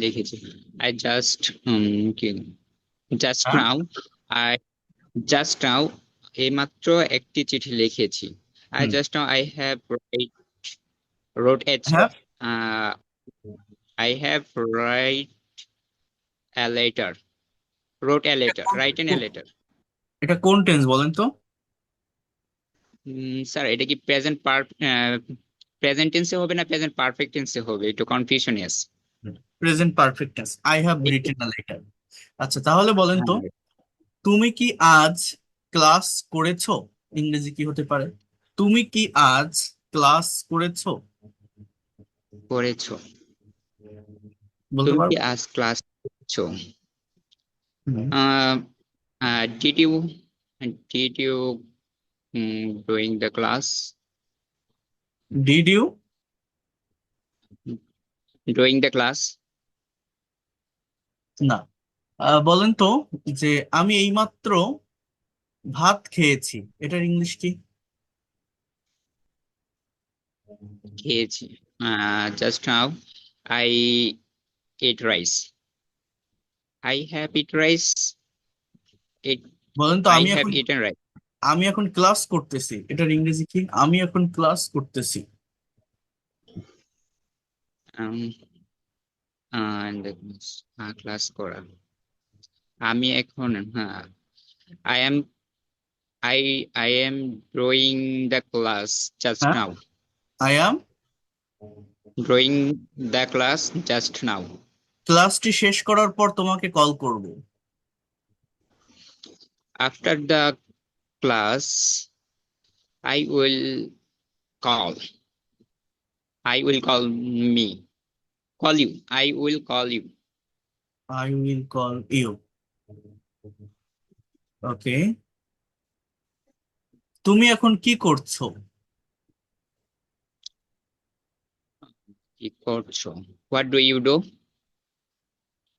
লিখেছি। আই জাস্ট কি জাস্ট হ্যাঁ, নাও আই জাস্ট নাও এইমাত্র একটি চিঠি লিখেছি। I hmm, just now wrote a হ্যাঁ, I have letter wrote a letter write an a letter. এটা কোন টেন্স বলেন তো? স্যার এটা কি প্রেজেন্ট টেন্সে হবে না প্রেজেন্ট পারফেক্ট টেন্সে হবে? একটু কনফিউশন আছে। Present perfect tense, I have একটু রিটেন আ লেটার। আচ্ছা, তাহলে বলেন তো, হ্যাঁ, তুমি কি আজ ক্লাস করেছো? ইংরেজি কি হতে পারে? তুমি কি আজ ক্লাস করেছো? করেছো। বলতে তুমি কি পারবো? আজ ক্লাস করেছো? Hmm. Uh, did you doing the class did you? doing the class না। বলেন তো, যে আমি এইমাত্র ভাত খেয়েছি, এটার ইংলিশ কি? খেয়েছি? Just now I ate rice. I have eat rice. It বলেন তো, I have eaten rice. আমি এখন ক্লাস করতেছি, এটার ইংরেজি কি? আমি এখন ক্লাস করতেছি। Um, and class করা। আমি এখন I am I am drawing the class just হ্যাঁ, now. I am. Drawing the class just now. ক্লাসটি শেষ করার পর তোমাকে কল করব। After the class, I will call. I will call me. Call you. I will call you. I will call you. Okay, তুমি এখন কি করছো? কি করছো? What do you do?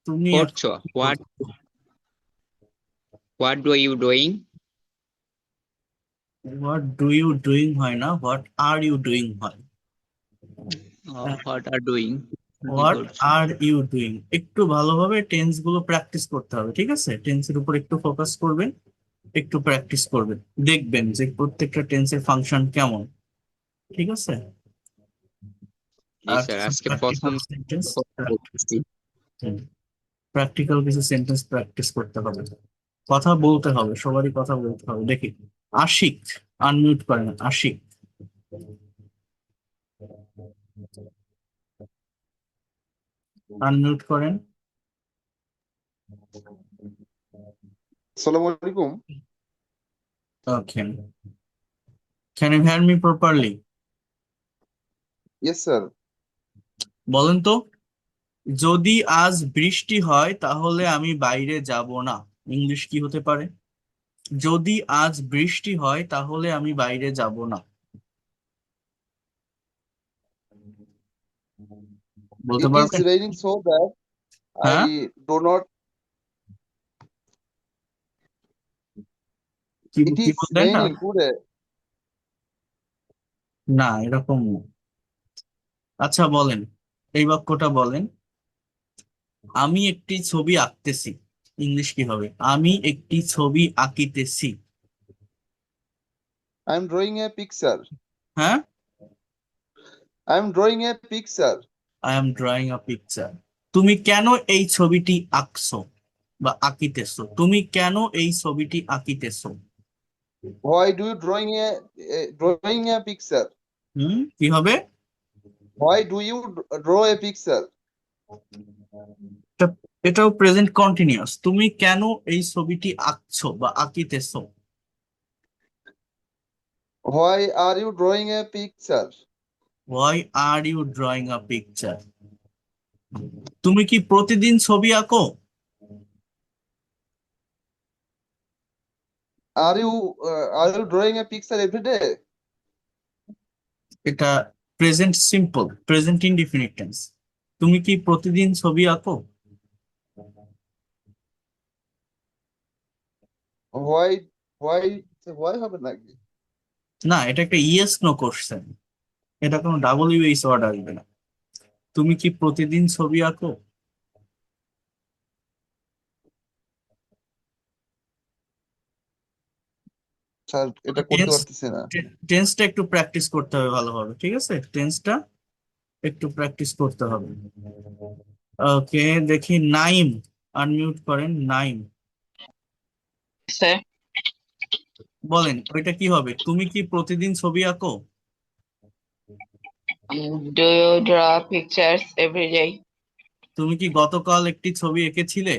তুমি এখন করছো। কি What করছো? What do you doing? What do you doing হয় না, হোয়াট আর ইউ ডুইং হয়। What are doing? কি হোয়াট করছো? আর ইউ ডুইং, একটু ভালোভাবে টেন্স গুলো প্র্যাকটিস করতে হবে। ঠিক আছে, টেন্সের উপর একটু ফোকাস করবেন, একটু প্র্যাকটিস করবেন, দেখবেন যে প্রত্যেকটা টেন্সের ফাংশন কেমন। ঠিক আছে, জি আর স্যার, কিছু আজকে প্রথম প্র্যাকটিক্যাল সেন্টেন্স, বলতেছি। প্র্যাকটিক্যাল কিছু সেন্টেন্স প্র্যাকটিস করতে হবে, কথা বলতে হবে, সবারই কথা বলতে হবে। দেখি, আশিক, আনমিউট করেন, আশিক। আনমিউট করেন। আসসালামু আলাইকুম। Okay, can you hear me properly? Yes sir. বলেন তো, যদি আজ বৃষ্টি হয় তাহলে আমি বাইরে যাব না, ইংলিশ কি হতে পারে? যদি আজ বৃষ্টি হয় তাহলে আমি বাইরে যাব না, বলতে It is পারবেন? raining so that হ্যাঁ, I do not. কি It কি is বললেন না? raining today. না, এরকম না। আচ্ছা বলেন, এই বাক্যটা বলেন, আমি একটি ছবি আঁকতেছি, ইংলিশ কি হবে? আমি একটি ছবি আঁকিতেছি। I'm drawing a picture. হ্যাঁ, I'm drawing a picture. I am drawing a picture. তুমি কেন এই ছবিটি আঁকছো বা আঁকিতেছো? তুমি কেন এই ছবিটি আঁকিতেছো? Why do you drawing a picture? কি হবে? Why do you draw a picture? এটা- এটাও প্রেজেন্ট কন্টিনিউয়াস। তুমি কেন এই ছবিটি আঁকছো বা আঁকিতেছো? Why are you drawing a picture? Why are you drawing a picture? তুমি কি প্রতিদিন ছবি আঁকো? Are you drawing a picture every day? এটা present simple, present indefinite tense. তুমি কি প্রতিদিন ছবি আঁকো? Why why হবে নাকি? না, এটা একটা ইয়েস নো কোশ্চেন, এটা কোনো WH ওয়ার্ড আসবে না। তুমি কি প্রতিদিন ছবি আঁকো? স্যার এটা করতে পারতেছি না। টেন্সটা একটু প্র্যাকটিস করতে হবে ভালোভাবে, ঠিক আছে? টেন্সটা একটু প্র্যাকটিস করতে হবে। ওকে, দেখি নাইম, আনমিউট করেন নাইম। স্যার, বলেন ওইটা কি হবে? তুমি কি প্রতিদিন ছবি আঁকো? do you draw pictures every day? তুমি কি গতকাল একটি ছবি এঁকেছিলে?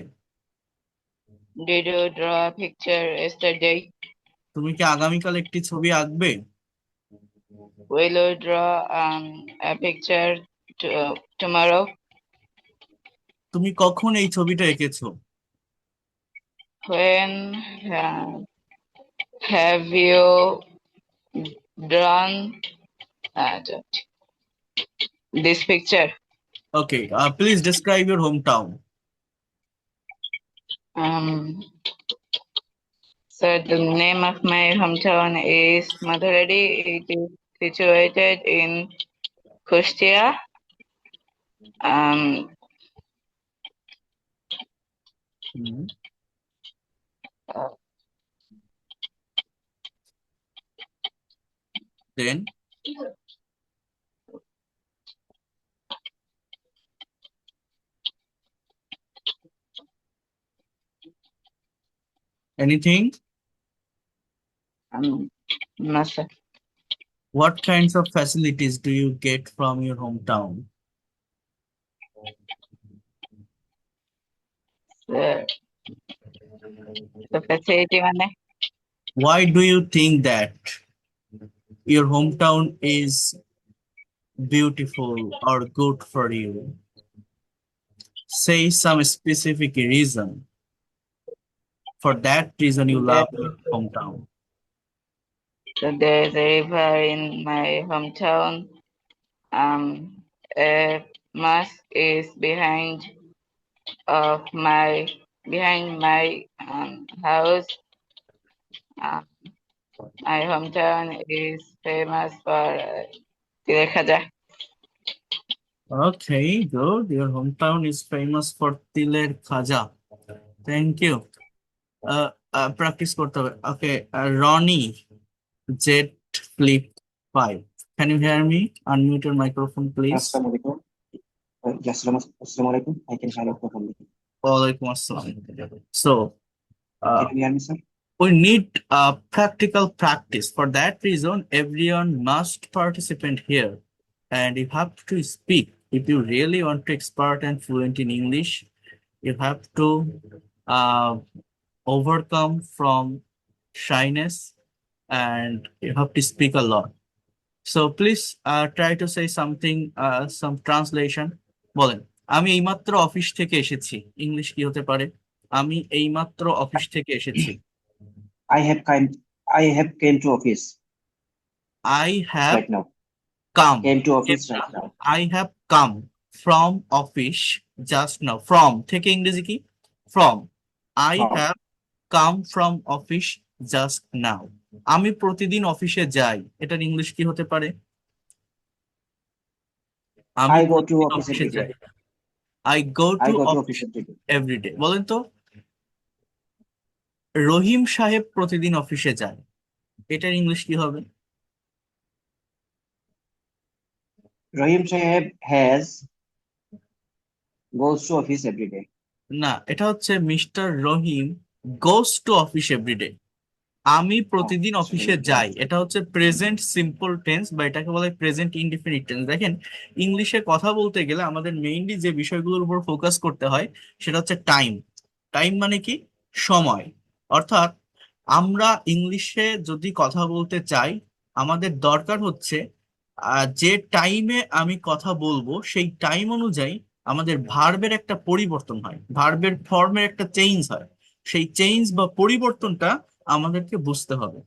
Did you draw a picture yesterday? তুমি কি আগামীকাল একটি ছবি আঁকবে? Will you draw a picture tomorrow? তুমি কখন এই ছবিটা এঁকেছো? When have you drawn this picture? Okay, please describe your home town. So the name of my hometown is Madhuradi. It is situated in Kushtia. Then anything? No, sir. What kinds of facilities do you get from your hometown? The facility মানে Why do you think that your hometown is beautiful or good for you? Say some specific reason. For that reason you love your hometown. so there's a river in my hometown. A mosque is behind my house. My hometown is famous for Tiler Khaja. Okay, good. Your hometown is famous for Tiler Khaja. Thank you. Practice করতে হবে। Okay, Ronnie, Z Flip 5. Can you hear me? Unmute your microphone, please. Assalamu alaikum. Yes, assalamu alaikum. I can hear you properly. Walaikum assalam. So, Can you hear me, sir? we need practical practice. For that reason, everyone must participate here. And you have to speak. If you really want to expert and fluent in English, you have to overcome from shyness and you have to speak a lot. So please try to say something, some translation. বলেন, আমি এইমাত্র office থেকে এসেছি, English কি হতে পারে? আমি এইমাত্র অফিস থেকে এসেছি। I have came to office I have right now. Come, Came to office right now. I have come from office just now. From থেকে ইংরেজি কি? From. I From. Have come from office just now. আমি প্রতিদিন অফিসে যাই, এটার English কি হতে পারে? আমি I go to প্রতিদিন office অফিসে every যাই। day. I go I to go to office office every day. Everyday. বলেন তো, রহিম সাহেব প্রতিদিন অফিসে যায়, এটার ইংলিশ কি হবে? Rahim Saheb has goes to office every day. না, এটা হচ্ছে mister Rahim goes to office everyday. আমি প্রতিদিন Oh, অফিসে sorry. যাই, এটা হচ্ছে প্রেজেন্ট সিম্পল টেন্স বা এটাকে বলা হয় প্রেজেন্ট ইনডিফিনিট টেন্স। দেখেন, ইংলিশে কথা বলতে গেলে আমাদের মেইনলি যে বিষয়গুলোর উপর ফোকাস করতে হয় সেটা হচ্ছে টাইম। টাইম মানে কি? সময়। অর্থাৎ আমরা ইংলিশে যদি কথা বলতে চাই, আমাদের দরকার হচ্ছে যে টাইমে আমি কথা বলবো সেই টাইম অনুযায়ী আমাদের ভার্বের একটা পরিবর্তন হয়, ভার্বের ফর্মের একটা চেঞ্জ হয়। সেই চেঞ্জ বা পরিবর্তনটা আমাদেরকে বুঝতে হবে।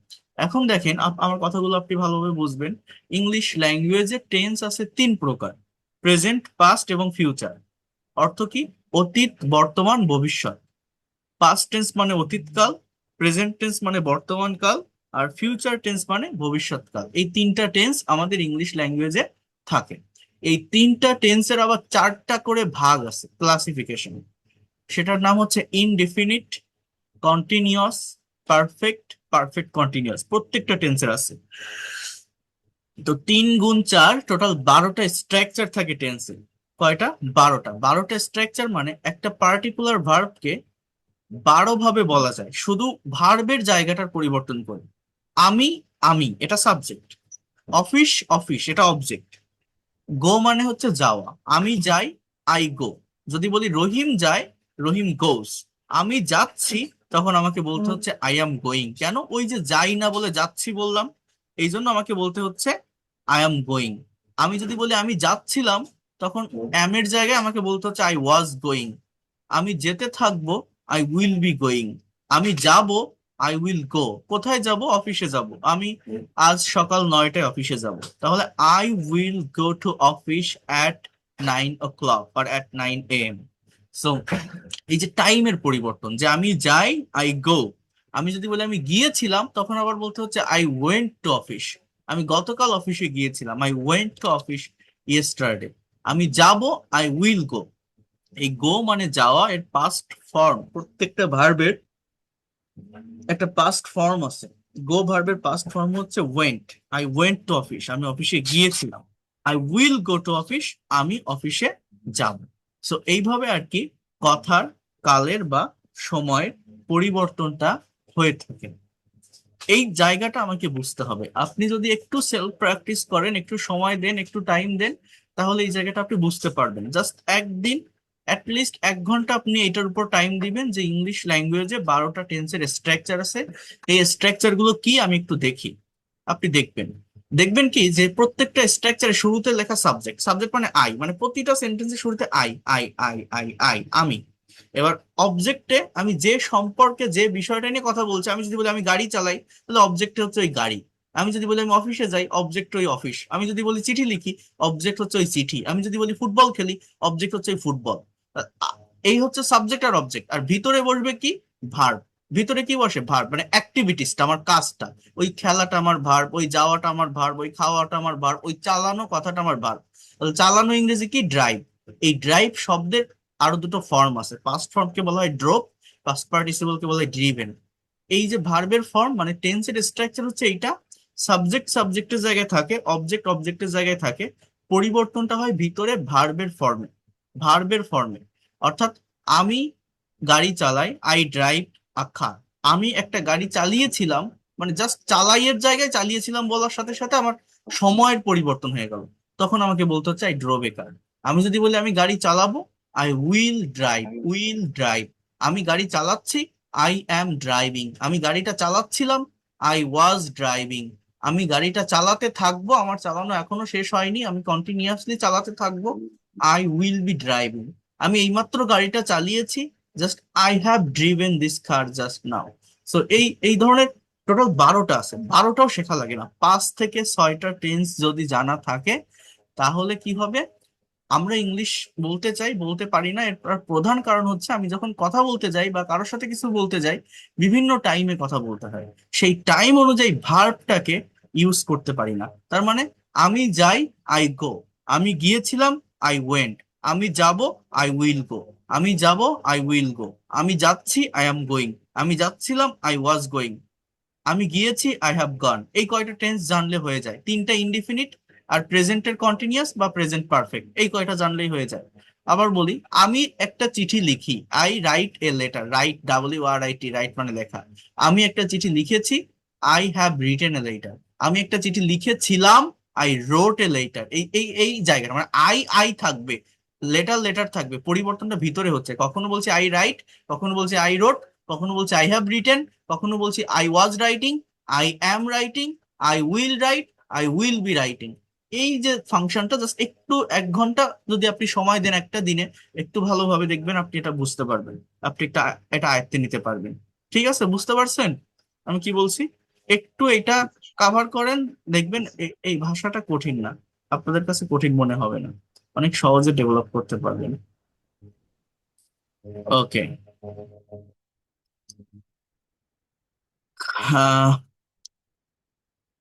এখন দেখেন, আমার কথাগুলো আপনি ভালোভাবে বুঝবেন। ইংলিশ ল্যাঙ্গুয়েজে টেন্স আছে 3 প্রকার: প্রেজেন্ট, পাস্ট এবং ফিউচার। অর্থ কি? অতীত, বর্তমান, ভবিষ্যৎ। পাস্ট টেন্স মানে অতীতকাল, প্রেজেন্ট টেন্স মানে বর্তমান কাল, আর ফিউচার টেন্স মানে ভবিষ্যৎকাল। এই 3টা টেন্স আমাদের ইংলিশ ল্যাঙ্গুয়েজে থাকে। এই 3টা টেন্সের আবার 4টা করে ভাগ আছে, ক্লাসিফিকেশন। সেটার নাম হচ্ছে indefinite, continuous, perfect, perfect continuous. প্রত্যেকটা টেন্সের আছে। তো 3 গুণ 4 টোটাল 12টা স্ট্রাকচার থাকে টেন্সে। কয়টা? 12টা। 12টা স্ট্রাকচার মানে একটা পার্টিকুলার ভার্বকে 12 ভাবে বলা যায়, শুধু ভার্বের জায়গাটার পরিবর্তন করে। আমি, আমি এটা সাবজেক্ট। অফিস, অফিস এটা অবজেক্ট। গো মানে হচ্ছে যাওয়া, আমি যাই, আই গো। যদি বলি রহিম যায়, রহিম গোস। আমি যাচ্ছি, তখন আমাকে বলতে হচ্ছে আই অ্যাম গোয়িং। কেন? ওই যে যাই না বলে যাচ্ছি বললাম, এই জন্য আমাকে বলতে হচ্ছে আই অ্যাম গোয়িং। আমি যদি বলি আমি যাচ্ছিলাম, তখন অ্যাম এর জায়গায় আমাকে বলতে হচ্ছে আই ওয়াজ গোয়িং। আমি যেতে থাকবো, আই উইল বি গোয়িং। আমি যাব, আই উইল গো। কোথায় যাব? অফিসে যাব। আমি আজ সকাল 9টায় অফিসে যাব, তাহলে I will go to office at 9 o'clock or at 9 AM। So এই যে টাইমের পরিবর্তন, যে আমি যাই, আই গো। আমি যদি বলি আমি গিয়েছিলাম, তখন আবার বলতে হচ্ছে আই ওয়েন্ট টু অফিস। আমি গতকাল অফিসে গিয়েছিলাম, I went to office yesterday. আমি যাব, আই উইল গো। এই গো মানে যাওয়া, এর পাস্ট ফর্ম, প্রত্যেকটা ভার্বের একটা পাস্ট ফর্ম আছে। গো ভার্বের পাস্ট ফর্ম হচ্ছে went. I went to office, আমি অফিসে গিয়েছিলাম। I will go to office, আমি অফিসে যাব। সো এইভাবে আর কি কথার কালের বা সময়ের পরিবর্তনটা হয়ে থাকে। এই জায়গাটা আমাকে বুঝতে হবে। আপনি যদি একটু সেলফ প্র্যাকটিস করেন, একটু সময় দেন, একটু টাইম দেন, তাহলে এই জায়গাটা আপনি বুঝতে পারবেন। জাস্ট একদিন, অ্যাটলিস্ট 1 ঘন্টা আপনি এটার উপর টাইম দিবেন যে ইংলিশ ল্যাঙ্গুয়েজে 12টা টেন্সের স্ট্রাকচার আছে, এই স্ট্রাকচার গুলো কি আমি একটু দেখি। আপনি দেখবেন, দেখবেন কি যে প্রত্যেকটা স্ট্রাকচারের শুরুতে লেখা সাবজেক্ট। সাবজেক্ট মানে আই, মানে প্রতিটা সেন্টেন্সের শুরুতে I, I, I, I, I, আমি। এবার অবজেক্টে আমি যে সম্পর্কে, যে বিষয়টা নিয়ে কথা বলছি, আমি যদি বলি আমি গাড়ি চালাই, তাহলে অবজেক্ট হচ্ছে ওই গাড়ি। আমি যদি বলি আমি অফিসে যাই, অবজেক্ট ওই অফিস। আমি যদি বলি চিঠি লিখি, অবজেক্ট হচ্ছে ওই চিঠি। আমি যদি বলি ফুটবল খেলি, অবজেক্ট হচ্ছে ওই ফুটবল। এই হচ্ছে সাবজেক্ট আর অবজেক্ট। আর ভিতরে বসবে কি? ভার্ব। ভিতরে কি বসে? ভার্ব, মানে অ্যাক্টিভিটিসটা, আমার কাজটা। ওই খেলাটা আমার ভার্ব, ওই যাওয়াটা আমার ভার্ব, ওই খাওয়াটা আমার ভার্ব, ওই চালানো কথাটা আমার ভার্ব। চালানো ইংরেজি কি? ড্রাইভ। এই ড্রাইভ শব্দের আরো 2টো ফর্ম আছে। পাস্ট ফর্মকে বলা হয় ড্রপ, পাস্ট পার্টিসিপলকে বলা হয় ড্রিভেন। এই যে ভার্বের ফর্ম মানে টেন্সের স্ট্রাকচার হচ্ছে এইটা। সাবজেক্ট সাবজেক্টের জায়গায় থাকে, অবজেক্ট অবজেক্টের জায়গায় থাকে। পরিবর্তনটা হয় ভিতরে ভার্বের ফর্মে, ভার্বের ফর্মে। অর্থাৎ আমি গাড়ি চালাই, আই ড্রাইভ আ কার। আমি একটা গাড়ি চালিয়েছিলাম, মানে জাস্ট চালাইয়ের জায়গায় চালিয়েছিলাম বলার সাথে সাথে আমার সময়ের পরিবর্তন হয়ে গেল, তখন আমাকে বলতে হচ্ছে আই ড্রোভ এ কার। আমি যদি বলি আমি গাড়ি চালাবো, I will drive, will drive. আমি গাড়ি চালাচ্ছি, আই অ্যাম ড্রাইভিং। আমি গাড়িটা চালাচ্ছিলাম, আই ওয়াজ ড্রাইভিং। আমি গাড়িটা চালাতে থাকবো, আমার চালানো এখনো শেষ হয়নি, আমি কন্টিনিউয়াসলি চালাতে থাকবো। আই উইল বি ড্রাইভিং, আমি এইমাত্র গাড়িটা চালিয়েছি, just I have driven this car just now. So এই ধরনের টোটাল 12টা আছে, 12টাও শেখা লাগে না। 5 থেকে 6টা টেন্স যদি জানা থাকে তাহলে কি হবে, আমরা ইংলিশ বলতে চাই, বলতে পারি না। এর প্রধান কারণ হচ্ছে আমি যখন কথা বলতে যাই বা কারোর সাথে কিছু বলতে যাই, বিভিন্ন টাইমে কথা বলতে হয়, সেই টাইম অনুযায়ী ভার্বটাকে ইউজ করতে পারি না। তার মানে আমি যাই, আই গো, আমি গিয়েছিলাম, আই ওয়েন্ট, আমি যাব, আই উইল গো, আমি যাব, আই উইল গো, আমি যাচ্ছি, আই অ্যাম গোয়িং, আমি যাচ্ছিলাম, আই ওয়াজ গোয়িং, আমি গিয়েছি, আই হ্যাভ গন। এই কয়টা টেন্স জানলে হয়ে যায়। 3টা ইনডিফিনিট আর প্রেজেন্টের কন্টিনিউয়াস বা প্রেজেন্ট পারফেক্ট, এই কয়টা জানলেই হয়ে যায়। আবার বলি, আমি একটা চিঠি লিখি, I write a letter, right WRIT, right মানে লেখা। আমি একটা চিঠি লিখেছি, I have written a letter. আমি একটা চিঠি লিখেছিলাম, আই রোট এ লেটার। এই জায়গাটা মানে আই থাকবে, লেটার থাকবে, পরিবর্তনটা ভিতরে হচ্ছে। কখনো বলছি আই রাইট, কখনো বলছি আই রোট, কখনো বলছি আই হ্যাভ রিটেন, কখনো বলছি I was writing, I am writing, I will write, I will be writing. এই যে ফাংশনটা, জাস্ট একটু 1 ঘন্টা যদি আপনি সময় দেন একটা দিনে, একটু ভালোভাবে দেখবেন আপনি এটা বুঝতে পারবেন, আপনি এটা আয়ত্তে নিতে পারবেন। ঠিক আছে, বুঝতে পারছেন আমি কি বলছি? একটু এটা কাভার করেন, দেখবেন এই ভাষাটা কঠিন না, আপনাদের কাছে কঠিন মনে হবে না, অনেক সহজে ডেভেলপ করতে পারবেন। ওকে,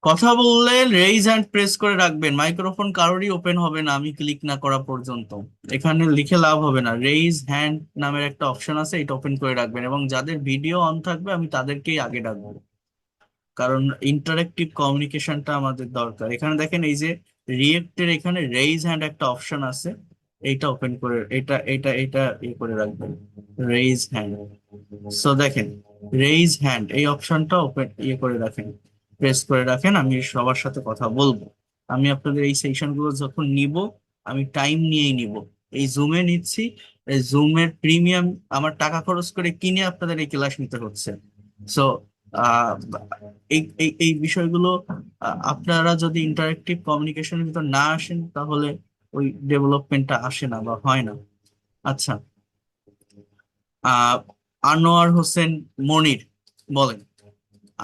কথা বললে রেইজ হ্যান্ড প্রেস করে রাখবেন, মাইক্রোফোন কারোরই ওপেন হবে না আমি ক্লিক না করা পর্যন্ত। এখানে লিখে লাভ হবে না, রেইজ হ্যান্ড নামের একটা অপশন আছে, এটা ওপেন করে রাখবেন, এবং যাদের ভিডিও অন থাকবে আমি তাদেরকেই আগে ডাকবো, কারণ ইন্টারেক্টিভ কমিউনিকেশনটা আমাদের দরকার। এখানে দেখেন, এই যে রিয়েক্টের এখানে রেইজ হ্যান্ড একটা অপশন আছে, এইটা ওপেন করে, এটা ইয়ে করে রাখবেন, রেইজ হ্যান্ড। সো দেখেন, রেইজ হ্যান্ড এই অপশনটা ওপেন ইয়ে করে রাখেন, প্রেস করে রাখেন, আমি সবার সাথে কথা বলবো। আমি আপনাদের এই সেশন গুলো যখন নিব, আমি টাইম নিয়েই নিব, এই জুমে নিচ্ছি, এই জুমের প্রিমিয়াম আমার টাকা খরচ করে কিনে আপনাদের এই ক্লাস নিতে হচ্ছে। সো এই বিষয়গুলো আপনারা যদি ইন্টারেক্টিভ কমিউনিকেশনের ভিতর না আসেন, তাহলে ওই ডেভেলপমেন্টটা আসে না বা হয় না। আচ্ছা, আনোয়ার হোসেন মনির বলেন।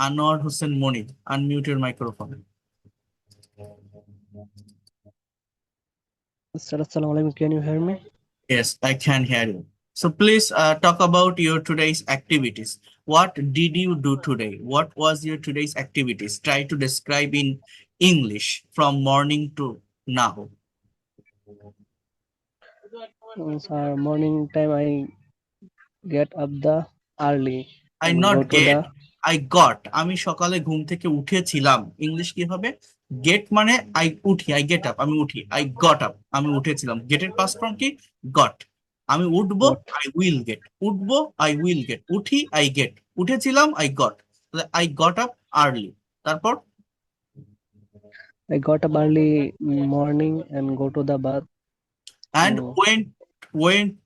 Anwar Hossain Monir, unmute your microphone. Sir, assalamu alaikum. Can you hear me? Yes, I can hear you. So please talk about your today's activities. What did you do today? What was your today's activities? Try to describe in English from morning to now. Sir, morning time I get up the early I and not go to get, the I got. আমি সকালে ঘুম থেকে উঠেছিলাম, English কি হবে? Gate মানে I উঠি, I get up, আমি উঠি, আই গট আপ, আমি উঠেছিলাম। গেটের পাস্ট ফর্ম কি? গট। আমি উঠবো, got. আই উইল গেট, উঠবো, আই উইল গেট, উঠি, আই গেট, উঠেছিলাম, I got, I got up early. তারপর I got up early morning and go to the bath. and Mm, went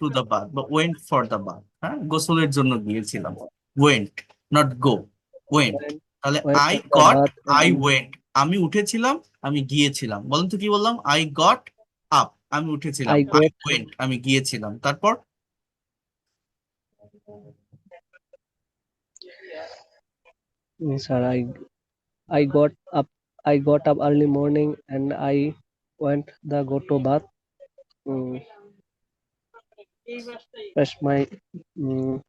to the bath বা went for the bath, হ্যাঁ, গোসলের জন্য গিয়েছিলাম। went, not go, went। তাহলে went I to the goat, bath I and went, আমি উঠেছিলাম, আমি গিয়েছিলাম। বলেন তো কি বললাম? আই গট আপ, আমি উঠেছিলাম, I আই got. ওয়েন্ট, আমি গিয়েছিলাম। তারপর Sir, I got up. I got up early morning and I went the go to bath. Mm,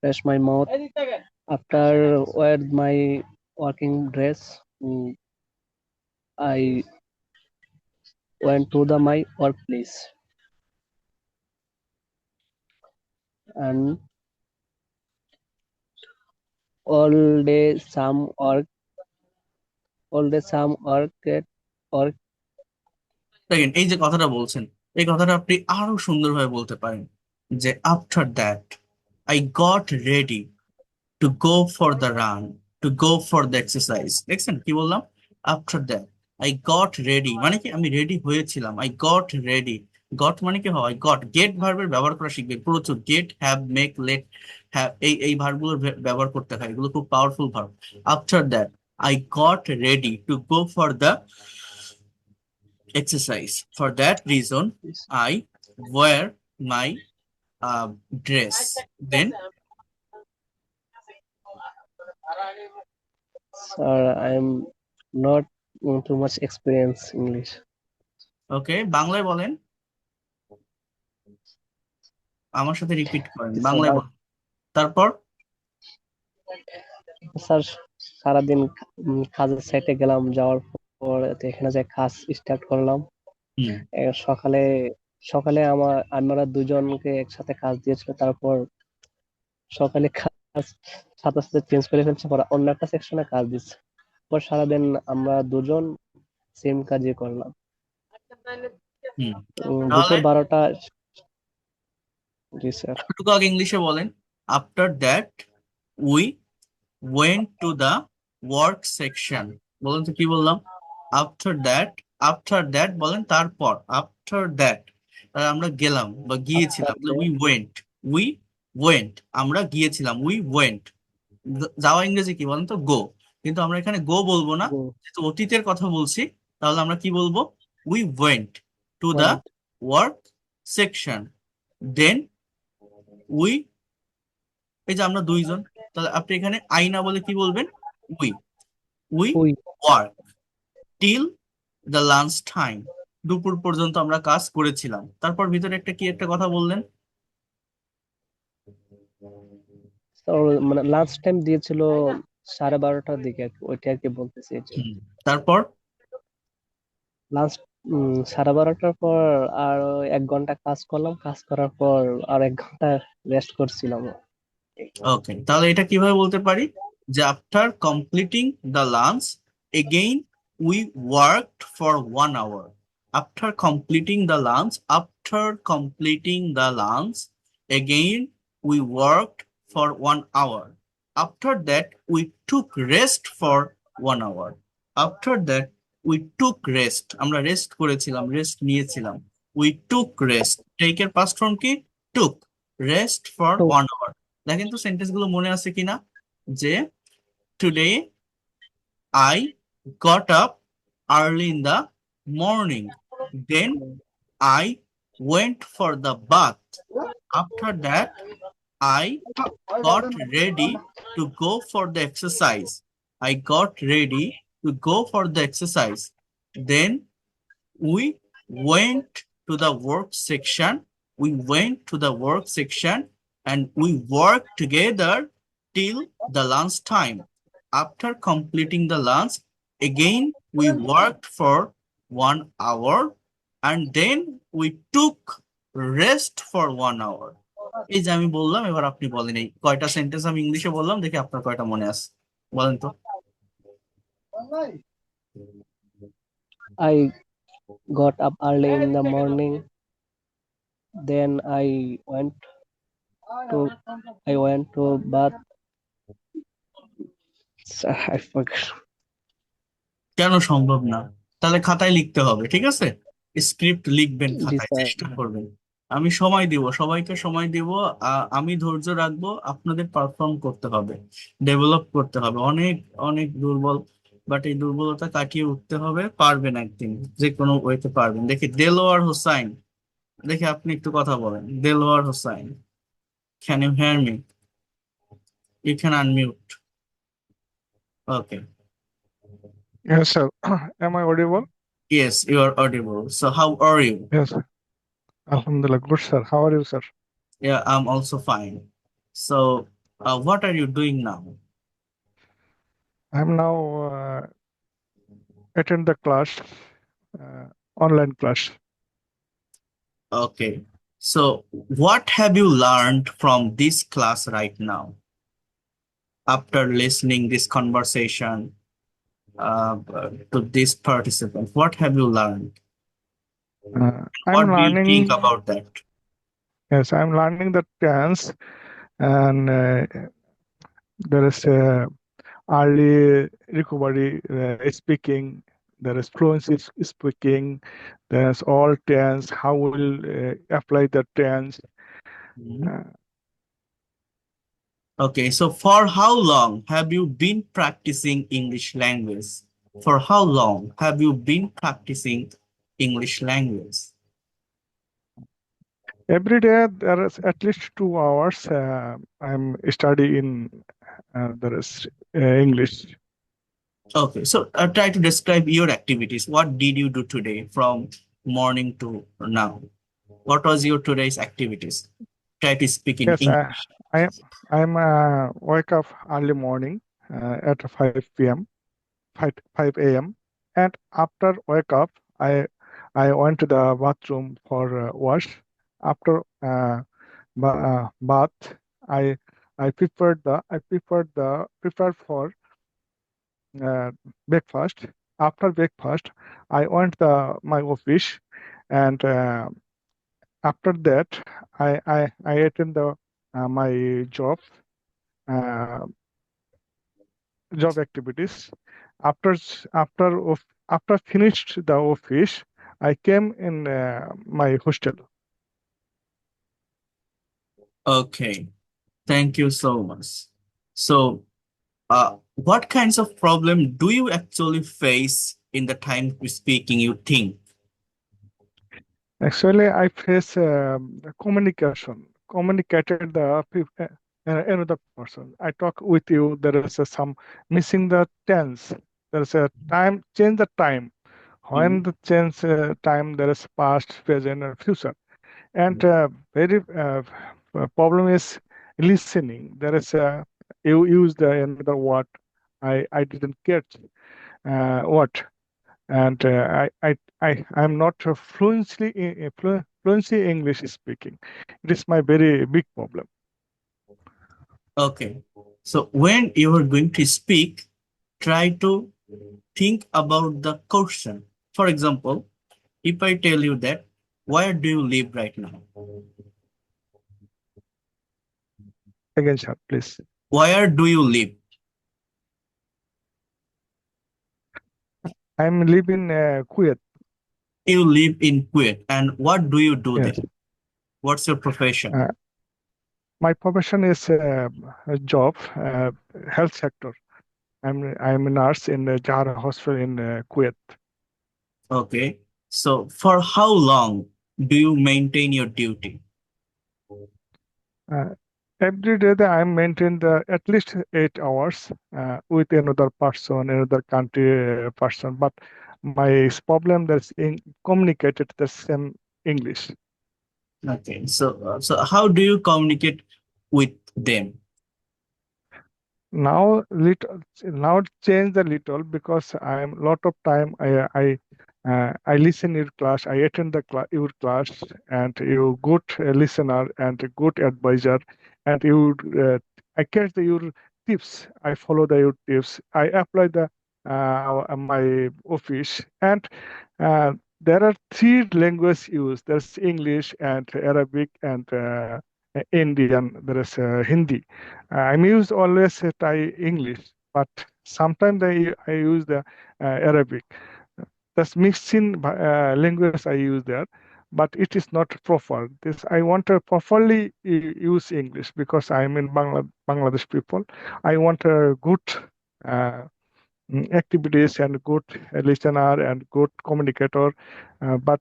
Fresh my mouth. After wear my working dress, I went to my workplace and all day some work get work. দেখেন, এই যে কথাটা বলছেন, এই কথাটা আপনি আরো সুন্দরভাবে বলতে পারেন, যে after that I got ready to go for the run, to go for the exercise. দেখছেন কি বললাম? After that I got ready মানে কি? আমি রেডি হয়েছিলাম, আই গট রেডি। গট মানে কি হয়? গট। গেট ভার্বের ব্যবহার করা শিখবে প্রচুর, get, have, make, let, have, এই ভার্বগুলোর ব্যবহার করতে হয়, এগুলো খুব powerful verb. After that I got ready to go for the exercise. For that reason, I wear my dress. Then, Sir, I'm not too much experience English. okay, বাংলায় বলেন, আমার সাথে রিপিট করেন, স্যার বাংলায় বলেন। তারপর স্যার সারাদিন কাজের সাইটে গেলাম, যাওয়ার পর তো এখানে যে কাজ স্টার্ট করলাম। হুম, সকালে সকালে আমরা দুজনকে একসাথে কাজ দিয়েছিল, তারপর সকালে কাজ সাথে সাথে চেঞ্জ করে ফেলছে, পরে অন্য একটা সেকশনে কাজ দিচ্ছে, পর সারাদিন আমরা দুজন সেম কাজই করলাম। হুম, দুপুর তাহলে 12টা। জি স্যার। একটু আগে ইংলিশে বলেন। After that we went to the work section. বলেন তো কি বললাম? আফটার দ্যাট বলেন তারপর। আফটার দ্যাট আমরা গেলাম বা গিয়েছিলাম, উই ওয়েন্ট আমরা গিয়েছিলাম, উই ওয়েন্ট। যাওয়া ইংরেজি কি বলেন তো? গো। কিন্তু আমরা এখানে গো বলবো না, যেহেতু অতীতের কথা বলছি, তাহলে আমরা কি বলবো? We went to the work section, then we, এই যে আমরা দুইজন, তাহলে আপনি এখানে আই না বলে কি বলবেন? We we work till the lunch time. দুপুর পর্যন্ত আমরা কাজ করেছিলাম। তারপর ভিতরে কি একটা কথা বললেন? মানে লাঞ্চ টাইম দিয়েছিল 12:30টার দিকে, ওইটা আর কি বলতেছি। তারপর লাঞ্চ 12:30টার পর আর 1 ঘন্টা কাজ করলাম, কাজ করার পর আর 1 ঘন্টা রেস্ট করছিলাম। ওকে, তাহলে এটা কিভাবে বলতে পারি? যে after completing the lunch again we worked for 1 hour। After completing the lunch, again we worked for 1 hour। After that we took rest for 1 hour। After that we took rest, আমরা rest করেছিলাম, rest নিয়েছিলাম। We took rest, টেকের past form কি? Took. Rest for 1 hour। দেখেন তো sentence গুলো মনে আছে কিনা? যে today I got up early in the morning, then I went for the bath, after that I got ready to go for the exercise, then we went to the work section, and we worked together till the lunch time. After completing the lunch, again we worked for 1 hour, and then we took rest for 1 hour. এই যে আমি বললাম, এবার আপনি বলেন এই কয়টা sentence আমি ইংলিশে বললাম, দেখি আপনার কয়টা মনে আছে, বলেন তো। I got up early in the morning, then I went to bath. I forgot. কেন সম্ভব না? তাহলে খাতায় লিখতে হবে, ঠিক আছে? স্ক্রিপ্ট লিখবেন, খাতায় চেষ্টা করবেন। আমি সময় দিব, সবাইকে সময় দিব, আমি ধৈর্য রাখবো। আপনাদের পারফর্ম করতে হবে, ডেভেলপ করতে হবে। অনেক অনেক দুর্বল, বাট এই দুর্বলতা কাটিয়ে উঠতে হবে। পারবেন একদিন, যে কোনো ওয়েতে পারবেন। দেখি দেলোয়ার হোসাইন, দেখি আপনি একটু কথা বলেন। Delwar Hossain, can you hear me? You can unmute. Okay, Yes, sir. Am I audible? yes, you are audible. So how are you? Yes, sir. Alhamdulillah. Good, sir. How are you, sir? Yeah, I'm also fine. So, what are you doing now? I'm now attend the class, online class. Okay. So, what have you learned from this class right now? After listening this conversation to this participant, what have you learned? I'm What do you learning. think about that? Yes, I'm learning the tense, and there is early recovery speaking. There is fluency speaking. There's all tense. How will apply the tense? Okay, so for how long have you been practicing English language? For how long have you been practicing English language? Every day there is at least 2 hours. I'm studying there is English. Okay, so try to describe your activities. What did you do today from morning to now? What was your today's activities? Try to speak in Yes, English. I'm wake up early morning at 5 p.m. 5 a.m. and after wake up, I went to the bathroom for wash. After bath, I prepared for uh, breakfast. After breakfast, I went the my office, and after that, I attend the my uh, job activities. After finished the office, I came in my hostel. Okay, thank you so much. So, what kinds of problem do you actually face in the time speaking, you think? Actually, I face communicated another person. I talk with you. There is some missing the tense. There is a time change the time. When the change time, there is past, present, and future. And very problem is listening. There is a you use the another word. I didn't get what, and I'm not fluency English speaking. It is my very big problem. Okay, so when you are going to speak, try to think about the question. For example, if I tell you that, where do you live right now? Again, sir, please. Where do you live? I'm living Kuwait. You live in Kuwait, and what do you do Yes. there? What's your profession? My profession is a job, health sector. I'm a nurse in the Jahra Hospital in Kuwait. Okay, so for how long do you maintain your duty? Every day that I maintain the at least 8 hours with another person, another country person. But my problem that's in communicated the same English. Okay, so how do you communicate with them? Now change the little because I'm lot of time I listen your class, I attend the your class, and you good listener and a good advisor, and you I catch your tips, I follow your tips, I apply the my office, and there are three languages used. There's English and Arabic and Indian. There is Hindi. I'm use always Thai English, but sometimes I use the Arabic. That's mixing language I use there, but it is not proper. This I want to properly use English because I'm in Bangladesh people. I want a good uh, activities and good listener and good communicator. But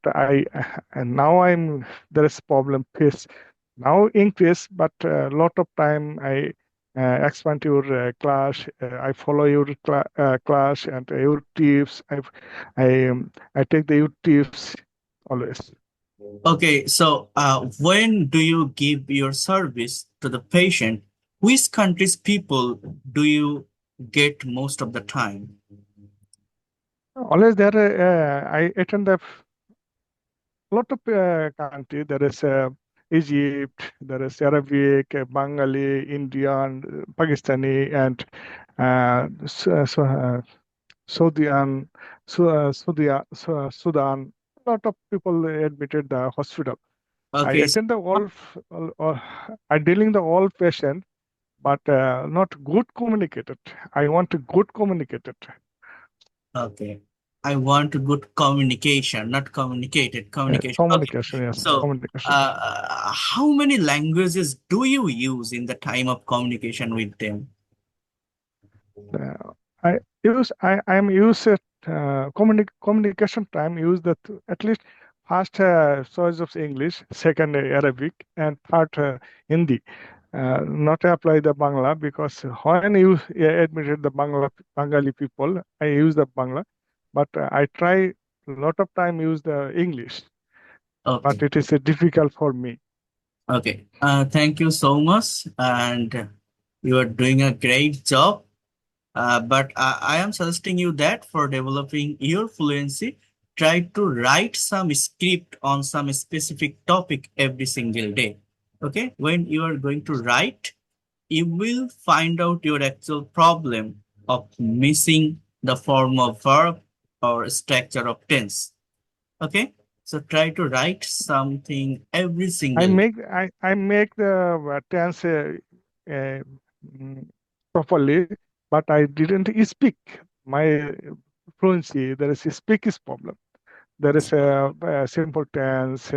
and now there is problem face now increase, but a lot of time I expand your class. I follow your class and your tips. I take the your tips always. Okay, so when do you give your service to the patient? Which country's people do you get most of the time? Always there. I attend a lot of country. There is Egypt, there is Arabic, Bengali, Indian, Pakistani, and Sudan, Sudan. A lot of people admitted the hospital. I Okay, attend the I dealing the all patient, but not good communicated. I want a good communicated. okay. I want good communication, not communicated, communication. Okay. Communication, yes, So, communication. how many languages do you use in the time of communication with them? I am used at communication time use that at least first choice of English, second Arabic, and third Hindi. Not apply the Bangla because when you admitted the Bengali people, I use the Bangla, but I try a lot of time use the English, Okay. but it is difficult for me. Okay. Thank you so much, and you are doing a great job. But I am suggesting you that for developing your fluency, try to write some script on some specific topic every single day. Okay, when you are going to write, you will find out your actual problem of missing the form of verb or structure of tense. Okay, so try to write something every single day. I make the tense mm, properly, but I didn't speak my fluency. There is a speak is problem. There is a simple tense,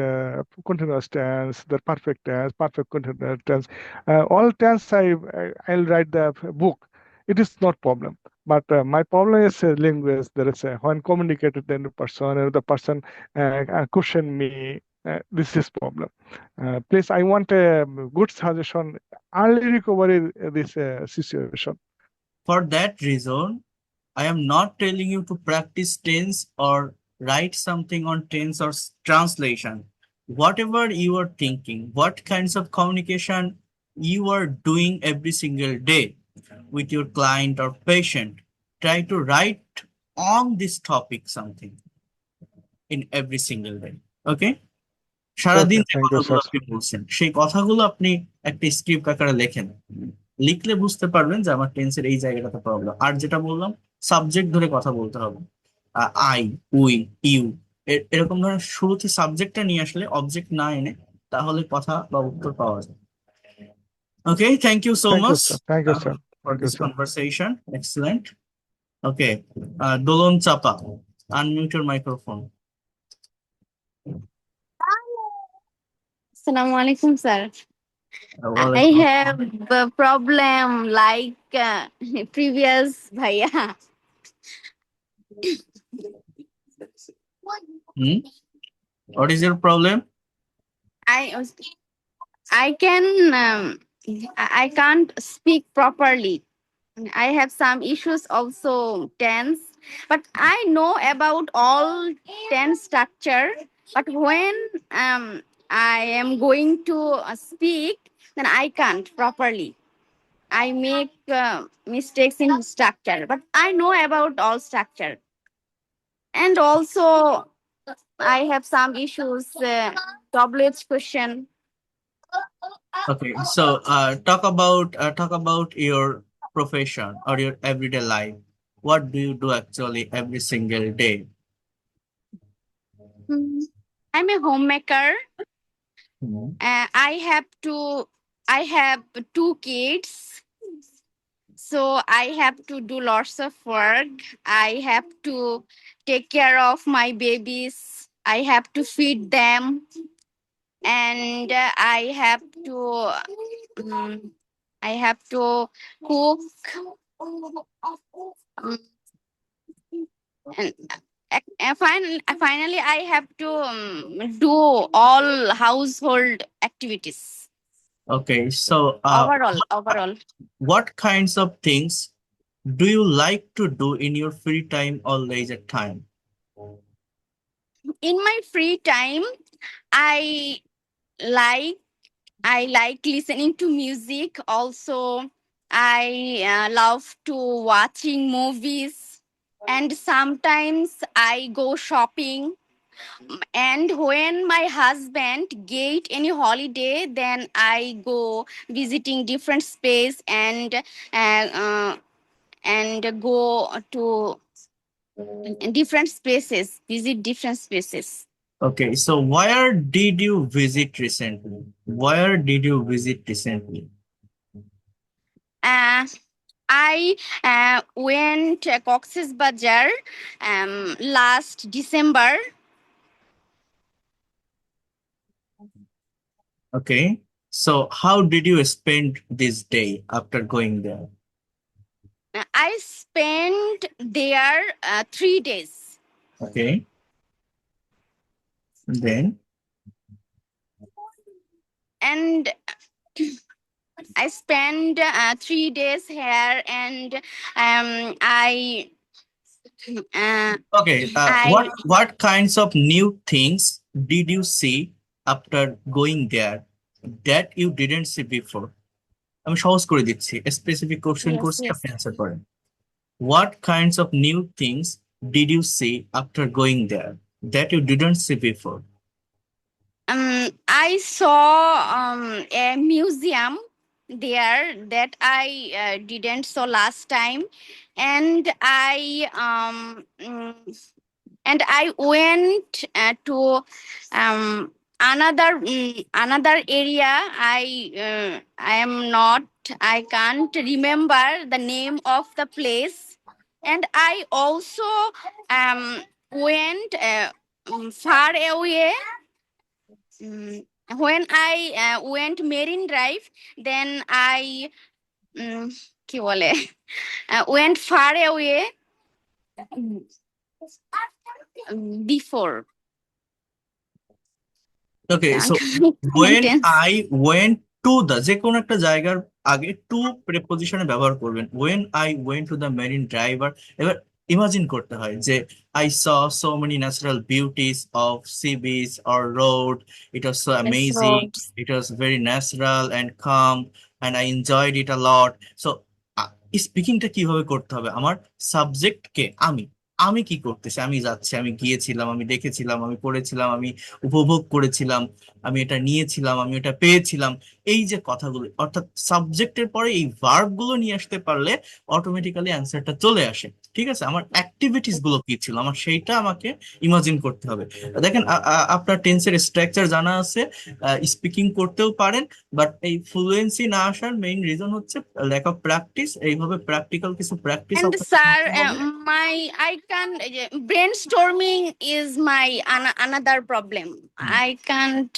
continuous tense, the perfect tense, perfect continuous tense. All tense I'll write the book. It is not problem. But my problem is language. There is when communicated then the person or the person question me. This is problem. Please, I want a good suggestion. Early recovery this situation. For that reason, I am not telling you to practice tense or write something on tense or translation. Whatever you are thinking, what kinds of communication you are doing every single day with your client or patient, try to write on this topic something in every single day. Okay? সারাদিন Okay, যে thank you, কথাগুলো sir. আপনি বলছেন সেই কথাগুলো আপনি একটা script আকারে লেখেন, লিখলে বুঝতে পারবেন যে আমার টেন্সের এই জায়গাটাতে প্রবলেম। আর যেটা বললাম, সাবজেক্ট ধরে কথা বলতে হবে। আই, উই, ইউ, এরকম ধরনের শুরুতে সাবজেক্টটা নিয়ে আসলে অবজেক্ট না এনে তাহলে কথা বা উত্তর পাওয়া যায়। Okay, thank you so Thank you, much sir. Thank you, sir. For Thank you, this sir. Conversation. Excellent. Okay, Dolon Chapa, unmute your microphone. Assalamu alaikum, sir. I have a problem like previous bhaiya. What is your problem? I can I can't speak properly. I have some issues also tense, but I know about all tense structure. But when I am going to speak, then I can't properly. I make mistakes in structure, but I know about all structure. And also, I have some issues. WH question. Okay, so talk about your profession or your everyday life. What do you do actually every single day? I'm a homemaker. I have 2 kids. So I have to do lots of work. I have to take care of my babies. I have to feed them. And I have to cook. And finally, I have to do all household activities. Okay, so Overall. what kinds of things do you like to do in your free time or leisure time? In my free time, I like listening to music. Also, I love to watching movies, and sometimes I go shopping. And when my husband get any holiday, then I go visiting different space and go to different spaces, visit different spaces. Okay, so where did you visit recently? Where did you visit recently? I went Cox's Bazar last December. Okay. So how did you spend this day after going there? I spent there 3 days. Okay. And then, And I spent 3 days here, and I okay, I what kinds of new things did you see after going there that you didn't see before? আমি সহজ করে দিচ্ছি, specific question yes, করছি, yes. আপনি answer করেন। What kinds of new things did you see after going there that you didn't see before? I saw a museum there that I didn't saw last time, and I went to another area. I am not. I can't remember the name of the place, and I also went far away. When I went Marine Drive, then I কি বলে went far away before. Okay, so when I went to the যে কোনো একটা জায়গার আগে two প্রিপজিশনে ব্যবহার করবেন। when I went to the marine drive, এবার ইমাজিন করতে হয় যে I saw so many natural beauties of sea beach or road. It was so amazing. It was very natural and calm, and I enjoyed it a lot. So স্পিকিংটা কিভাবে করতে হবে? আমার subject কে আমি আমি কি করতেছি, আমি যাচ্ছি, আমি গিয়েছিলাম, আমি দেখেছিলাম, আমি পড়েছিলাম, আমি উপভোগ করেছিলাম, আমি এটা নিয়েছিলাম, আমি এটা পেয়েছিলাম। এই যে কথাগুলো, অর্থাৎ সাবজেক্টের পরে এই ভার্ব গুলো নিয়ে আসতে পারলে অটোমেটিক্যালি অ্যান্সারটা চলে আসে। ঠিক আছে, আমার অ্যাক্টিভিটিস গুলো কি ছিল আমার সেইটা আমাকে ইমাজিন করতে হবে। দেখেন আপনার টেন্সের স্ট্রাকচার জানা আছে, স্পিকিং করতেও পারেন, বাট এই ফ্লুয়েন্সি না আসার মেইন রিজন হচ্ছে ল্যাক অফ প্র্যাকটিস। এইভাবে প্র্যাকটিক্যাল কিছু practice And sir, brainstorming is my another problem. I can't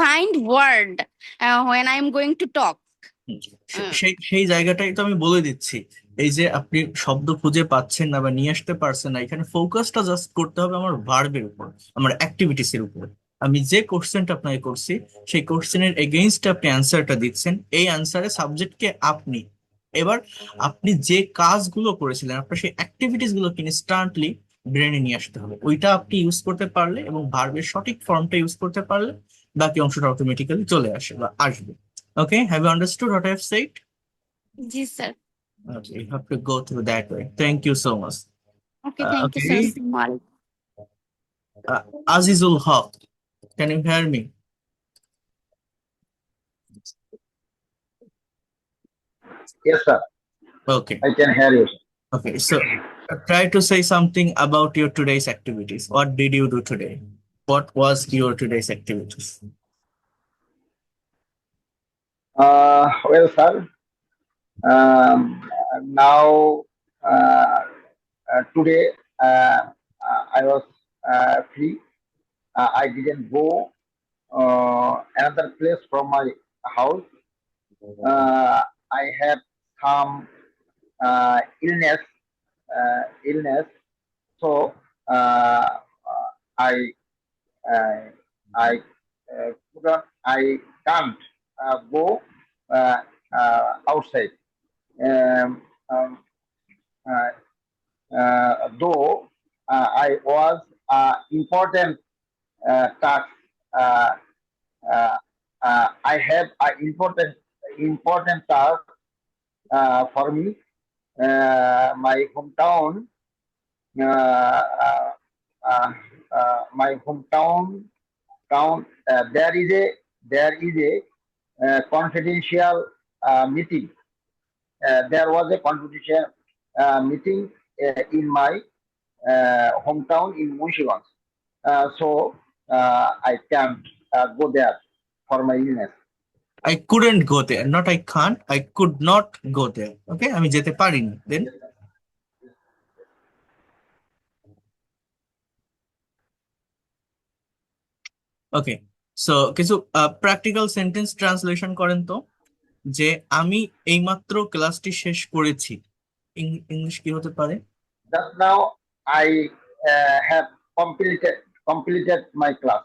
find word when I'm going to talk. সেই জায়গাটাই তো আমি বলে দিচ্ছি। এই যে আপনি শব্দ খুঁজে পাচ্ছেন না বা নিয়ে আসতে পারছেন না, এখানে ফোকাসটা জাস্ট করতে হবে আমার ভার্বের উপর, আমার অ্যাক্টিভিটিস এর উপর। আমি যে কোশ্চেনটা আপনাকে করছি সেই কোশ্চেনের এগেইনস্টে আপনি অ্যান্সারটা দিচ্ছেন, এই অ্যান্সারে সাবজেক্টকে আপনি। এবার আপনি যে কাজগুলো করেছিলেন আপনার সেই অ্যাক্টিভিটিস গুলোকে ইনস্ট্যান্টলি ব্রেনে নিয়ে আসতে হবে। ওইটা আপনি ইউজ করতে পারলে এবং ভার্বের সঠিক ফর্মটা ইউজ করতে পারলে বাকি অংশটা অটোমেটিক্যালি চলে আসে বা আসবে। Okay, have you understood what I have said? Yes, sir. Okay, you have to go through that way. Thank you so much. Okay, thank you, sir. Azizul Haq, can you hear me? Yes, sir. Okay. I can hear you. Okay, so try to say something about your today's activities. What did you do today? What was your today's activities? Well, sir, now today I was free. I didn't go another place from my house. I had some illness, so I can't go outside. Though I was important task. I have an important task for me. My hometown. My hometown. There is a confidential meeting. There was a confidential meeting in my hometown in Munshiganj. So I can't go there for my illness. I couldn't go there, not I can't, I could not go there. Okay, আমি যেতে পারিনি। Then ওকে, so কিছু practical sentence translation করেন তো, যে আমি এইমাত্র ক্লাসটি শেষ করেছি, ইংলিশ কি হতে পারে? Just now I have completed my class.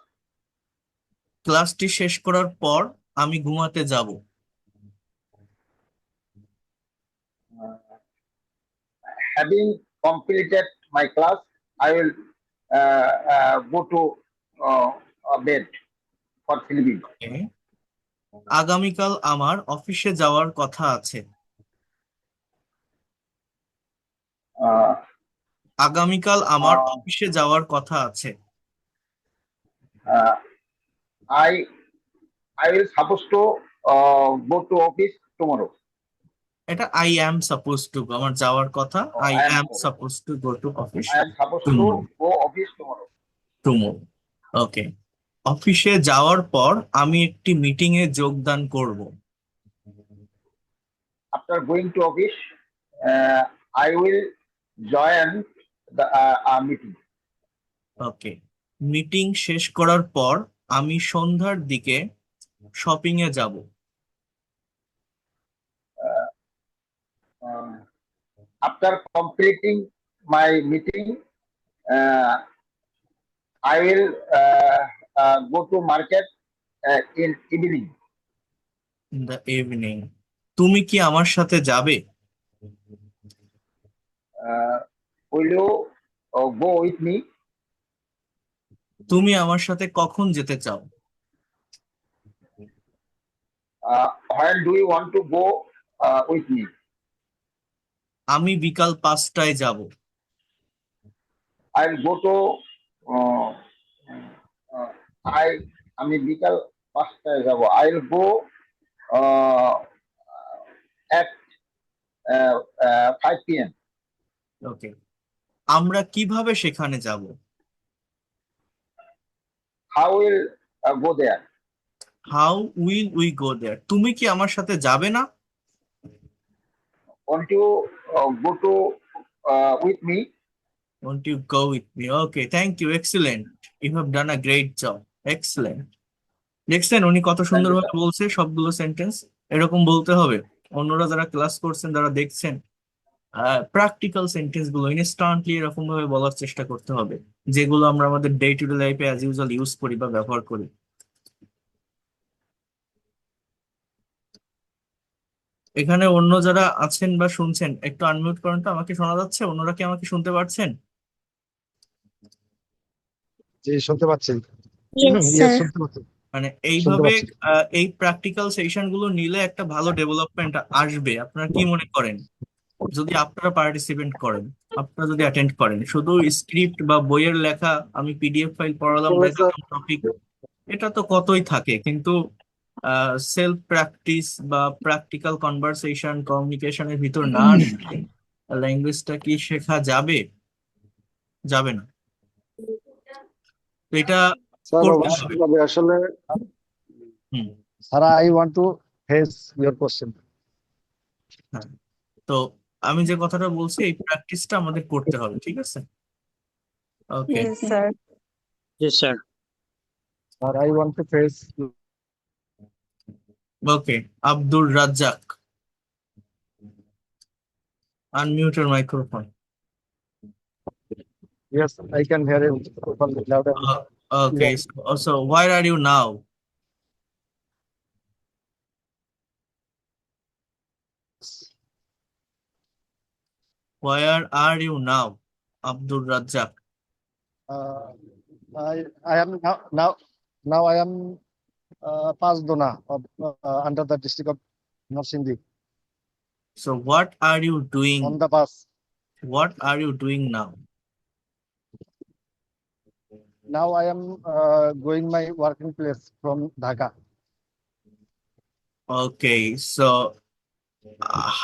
ক্লাসটি শেষ করার পর আমি ঘুমাতে যাব। Having completed my class, I will go to bed for sleeping. Okay. আগামীকাল আমার অফিসে যাওয়ার কথা আছে। আগামীকাল আমার অফিসে যাওয়ার কথা আছে। I will supposed to go to office tomorrow. এটা I am supposed to go, আমার যাওয়ার কথা, I am supposed to go to office I am supposed to go office tomorrow. tomorrow. ওকে, অফিসে যাওয়ার পর আমি একটি মিটিং এ যোগদান করব। After going to office, I will join the meeting. Okay, meeting শেষ করার পর আমি সন্ধ্যার দিকে শপিং এ যাব। After completing my meeting, I will go to market in evening. In the evening. তুমি কি আমার সাথে যাবে? Will you go with me? তুমি আমার সাথে কখন যেতে চাও? When do you want to go with me? আমি বিকাল 5টায় যাব। I'll go to আমি বিকাল 5টায় যাব। I'll go at 5 p.m. ওকে, আমরা কিভাবে সেখানে যাব? How will go there? How will we go there? তুমি কি আমার সাথে যাবে না? Want you go to with me? Won't you go with me? Okay, thank you. Excellent. You have done a great job. Excellent. দেখছেন উনি কত সুন্দরভাবে বলছে সবগুলো সেন্টেন্স। এরকম বলতে হবে। অন্যরা যারা ক্লাস করছেন, যারা দেখছেন, প্র্যাকটিক্যাল সেন্টেন্স গুলো ইনস্ট্যান্টলি এরকম ভাবে বলার চেষ্টা করতে হবে, যেগুলো আমরা আমাদের ডে টু ডে লাইফে অ্যাজ ইউজুয়াল ইউজ করি বা ব্যবহার করি। এখানে অন্য যারা আছেন বা শুনছেন একটু আনমিউট করেন তো, আমাকে শোনা যাচ্ছে? অন্যরা কি আমাকে শুনতে পারছেন? জি, শুনতে পাচ্ছি। Yes, Yes, sir. শুনতে পাচ্ছি। মানে শুনতে এইভাবে পাচ্ছি। এই প্র্যাকটিক্যাল সেশন গুলো নিলে একটা ভালো ডেভেলপমেন্ট আসবে। আপনারা কি মনে করেন? যদি আপনারা পার্টিসিপেন্ট করেন, আপনারা যদি অ্যাটেন্ড করেন, শুধু স্ক্রিপ্ট বা বইয়ের লেখা, আমি পিডিএফ ফাইল পড়ালাম, দেখালাম টপিক, এটা তো কতই থাকে, কিন্তু সেলফ প্র্যাকটিস বা প্র্যাকটিক্যাল কনভারসেশন কমিউনিকেশনের ভিতর না আসলে ল্যাঙ্গুয়েজটা কি শেখা যাবে? যাবে না। তো এটা স্যার করতে অবশ্যই হবে। যাবে আসলে। Hmm, sir, I want to face your question. হ্যাঁ, তো আমি যে কথাটা বলছি এই প্র্যাকটিসটা আমাদের করতে হবে, ঠিক আছে? Okay, Yes, sir. Yes, sir. Sir, I want to face. Okay, Abdur Razzak, unmute your microphone. Yes, I can hear you properly, loud and Okay, clear. so where are you now? Where are you now, Abdul Razzaq? I am now I am Pasdona of under the district of Narsindi So what are you on doing? the bus. What are you doing now? Now I am going my working place from Dhaka. Okay, so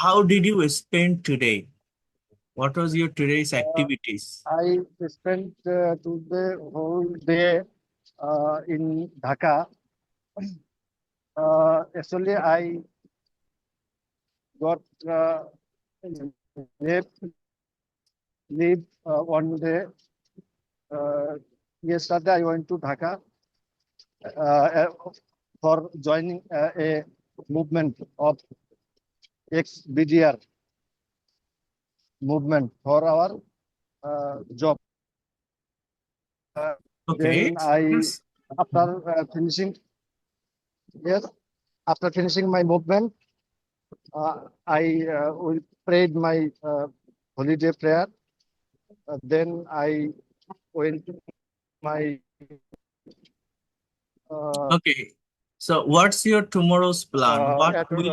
how did you spend today? What was your today's activities? I spent today whole day in Dhaka. Actually, I got leave one day. Yesterday, I went to Dhaka for joining a movement of ex-BDR movement for our job. Okay. Then I, Yes. after finishing, yes, after finishing my movement, I will prayed my holiday prayer. Then I went to my Okay. So what's your tomorrow's plan? What will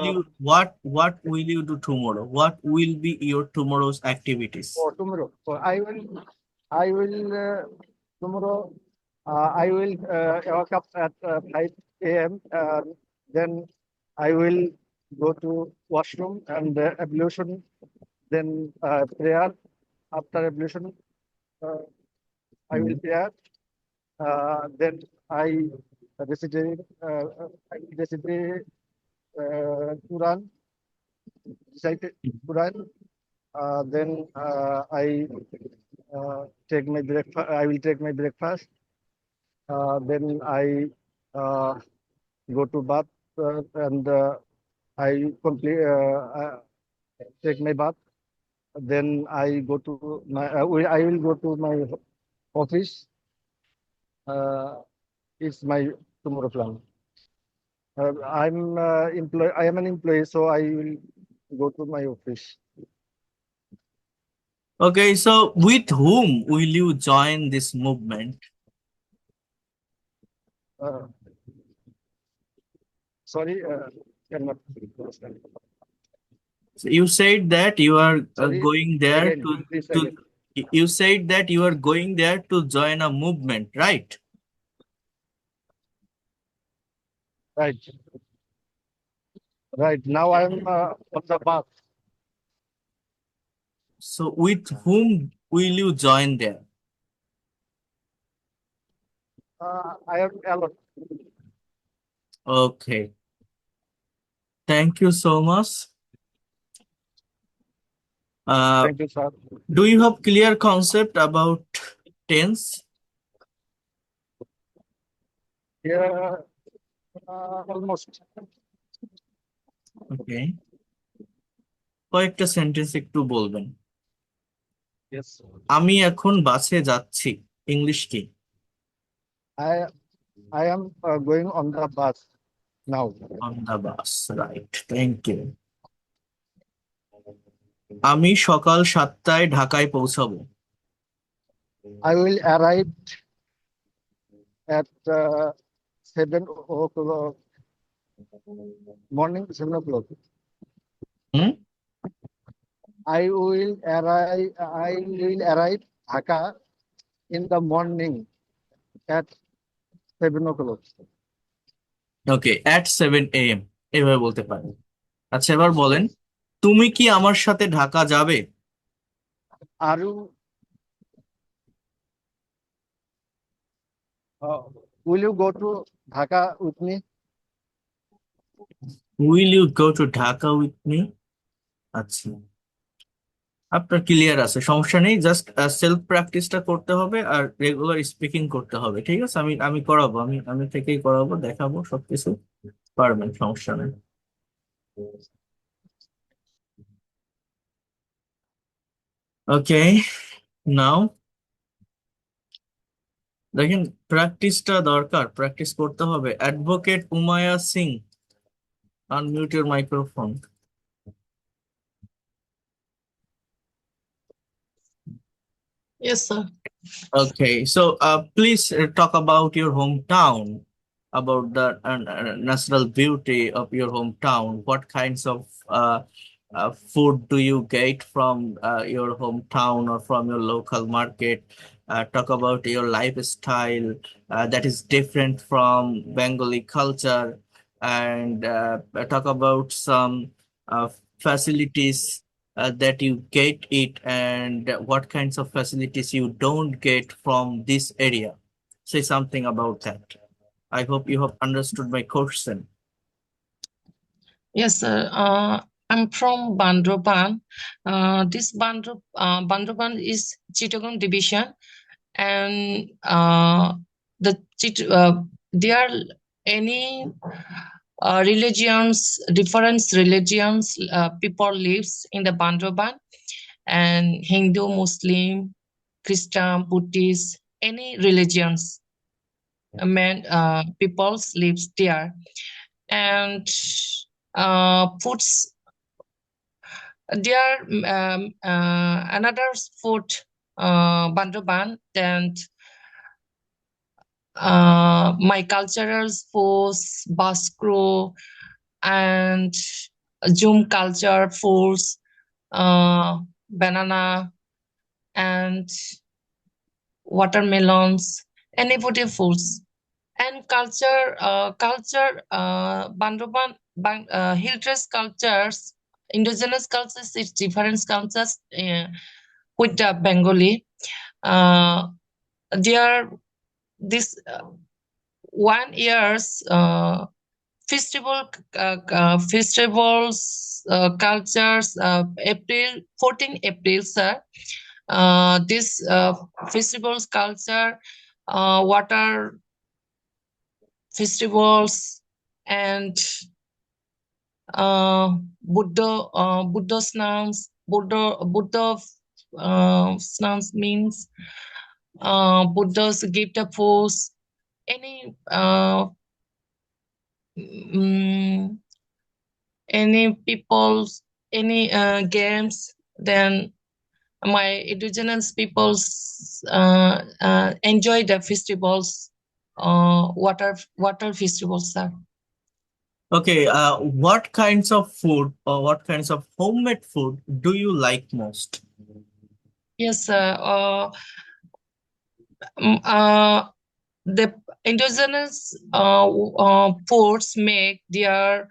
you do tomorrow? What will be your tomorrow's activities? for tomorrow. So I will tomorrow. I will wake up at 5 a.m. Then I will go to washroom and ablution. Then prayer. After ablution, I will prayer. Then I recited Quran. Recited Quran. Then I take my breakfast. I will take my breakfast. Then I go to bath and I complete take my bath. Then I go to my I will go to my office. It's my tomorrow plan. I'm employee. I am an employee, so I will go to my office. Okay, so with whom will you join this movement? Sorry, cannot understand. So you said that you are Sorry, going there again, please to again. you said that you are going there to join a movement, right? Right. Right. Now I'm on the path. So with whom will you join there? I am alone. Okay. Thank you so much. Thank you, sir. Do you have clear concept about tense? Yeah, almost. Okay. কয়েকটা sentence একটু বলবেন। Yes. আমি এখন বাসে যাচ্ছি, English কি? I am going on the bus now. On the bus, right. Thank you. আমি সকাল 7টায় ঢাকায় পৌঁছাবো। I will arrive at 7 o'clock morning, 7 o'clock. I will arrive Dhaka in the morning at 7 o'clock. Okay, at 7 AM এভাবে বলতে পারেন। আচ্ছা, এবার বলেন, তুমি কি আমার সাথে ঢাকা যাবে? Are you will you go to Dhaka with me? Will you go to Dhaka with me? আচ্ছা, আপনার ক্লিয়ার আছে, সমস্যা নেই। জাস্ট সেলফ প্র্যাকটিসটা করতে হবে আর রেগুলার স্পিকিং করতে হবে, ঠিক আছে? আমি করাবো, আমি থেকেই করাবো, দেখাবো, সবকিছু পারবেন, সমস্যা নেই। ওকে, নাও দেখেন, প্র্যাকটিসটা দরকার, প্র্যাকটিস করতে হবে। Advocate Umeå Singh, unmute your microphone. Yes, sir. Okay, so please talk about your hometown, about the natural beauty of your hometown. What kinds of food do you get from your hometown or from your local market? Talk about your lifestyle that is different from Bengali culture, and talk about some facilities that you get it, and what kinds of facilities you don't get from this area. Say something about that. I hope you have understood my question. Yes, sir. I'm from Bandroban. This Bandroban is Chittagong division, and there are any religions, different religions, people lives in the Bandroban, and Hindu, Muslim, Christian, Buddhist, any religions, peoples lives there, and foods there another food Bandroban, and my cultural foods, Baskro and Zoom culture foods, banana and watermelons, any foods. And culture, Bandroban, hill dress cultures, indigenous cultures, it's different cultures with the Bengali. There, this 1 year's festivals, cultures, April 14 April, sir. This festivals, culture, water festivals, and Buddha snans. Buddha snans means Buddha's gift of force. Any any people's, any games, then my indigenous peoples enjoy the festivals, water festivals, sir. Okay, what kinds of food or what kinds of homemade food do you like most? Yes, the indigenous foods make their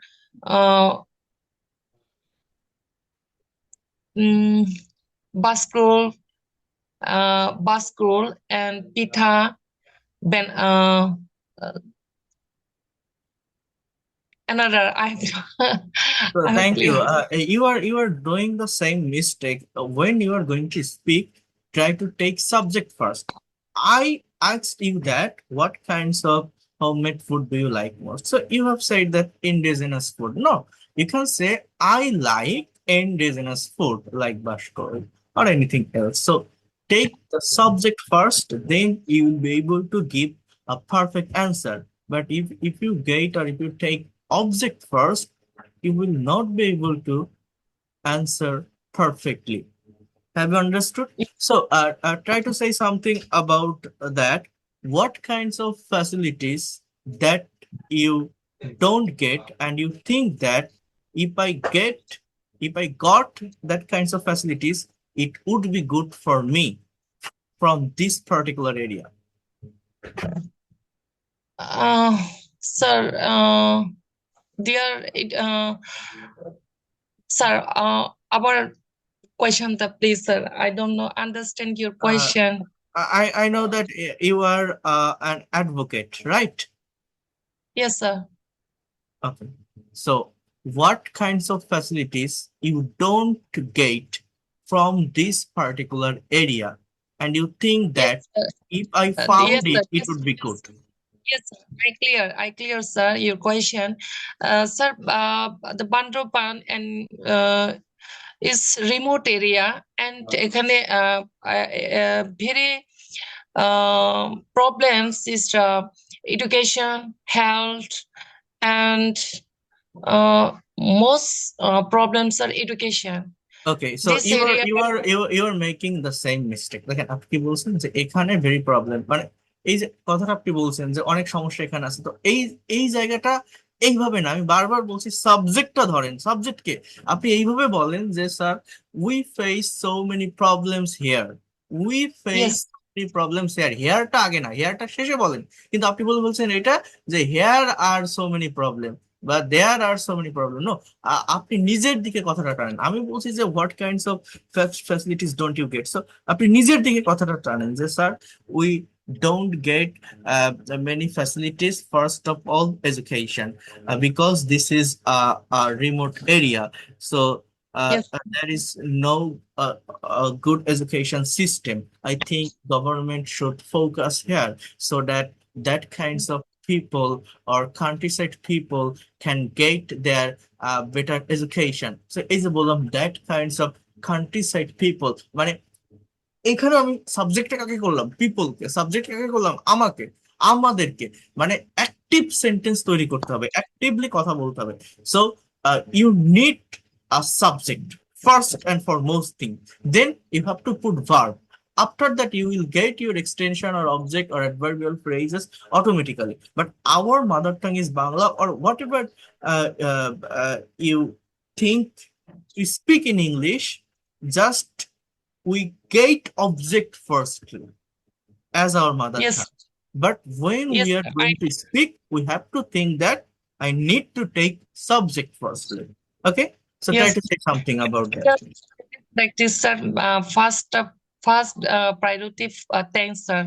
baskroll, and pita, another. So I'm thank you. clear. You are doing the same mistake. When you are going to speak, try to take subject first. I asked you that what kinds of homemade food do you like most? So you have said that indigenous food. No, you can say I like indigenous food like bashkol or anything else. So take the subject first, then you will be able to give a perfect answer. But if you get or if you take object first, you will not be able to answer perfectly. Have you understood? So try to say something about that. What kinds of facilities that you don't get and you think that if I got that kinds of facilities, it would be good for me from this particular area. Sir, sir, our question, please, sir. I don't know, understand your question. I know that you are an advocate, right? Yes, sir. Okay. So what kinds of facilities you don't get from this particular area and you think that if I found Yes, sir. it, it would be good? Yes, sir. I clear, sir, your question. Sir, the Bandroban and is remote area, and এখানে very problems is education, health, and most problems are education. Okay, so This area, you are making the same mistake. দেখেন আপনি কি বলছেন যে এখানে very problem, মানে এই যে কথাটা আপনি বলছেন যে অনেক সমস্যা এখানে আছে, তো এই জায়গাটা এইভাবে না, আমি বারবার বলছি সাবজেক্টটা ধরেন, সাবজেক্টকে আপনি এইভাবে বলেন যে sir we face so many problems here, we face problems here, হেয়ারটা আগে না, হেয়ারটা শেষে বলেন, কিন্তু আপনি বলছেন এটা যে here are so many problem বা there are so many problem. No, আপনি নিজের দিকে কথাটা টানেন। আমি বলছি যে what kinds of facilities don't you get, so আপনি নিজের দিকে কথাটা টানেন যে sir we don't get many facilities. First of all, education, because this is a remote area. So Yes. there is no a good education system. I think government should focus here so that that kinds of people or countryside people can get their better education. So is a বললাম that kinds of countryside people মানে এখানে আমি সাবজেক্টটা কাকে করলাম পিপলকে, subject কাকে করলাম আমাকে, আমাদেরকে, মানে অ্যাক্টিভ সেন্টেন্স তৈরি করতে হবে, অ্যাক্টিভলি কথা বলতে হবে। So you need a subject first and foremost thing, then you have to put verb. After that, you will get your extension or object or adverbial phrases automatically. But our mother tongue is Bangla, or whatever you think to speak in English, just we get object firstly as our mother Yes. tongue. But when Yes, we are I going to speak, we have to think that I need to take subject firstly. Okay? So try yes. to say something about that. Just practice, sir. First priority, thanks, sir.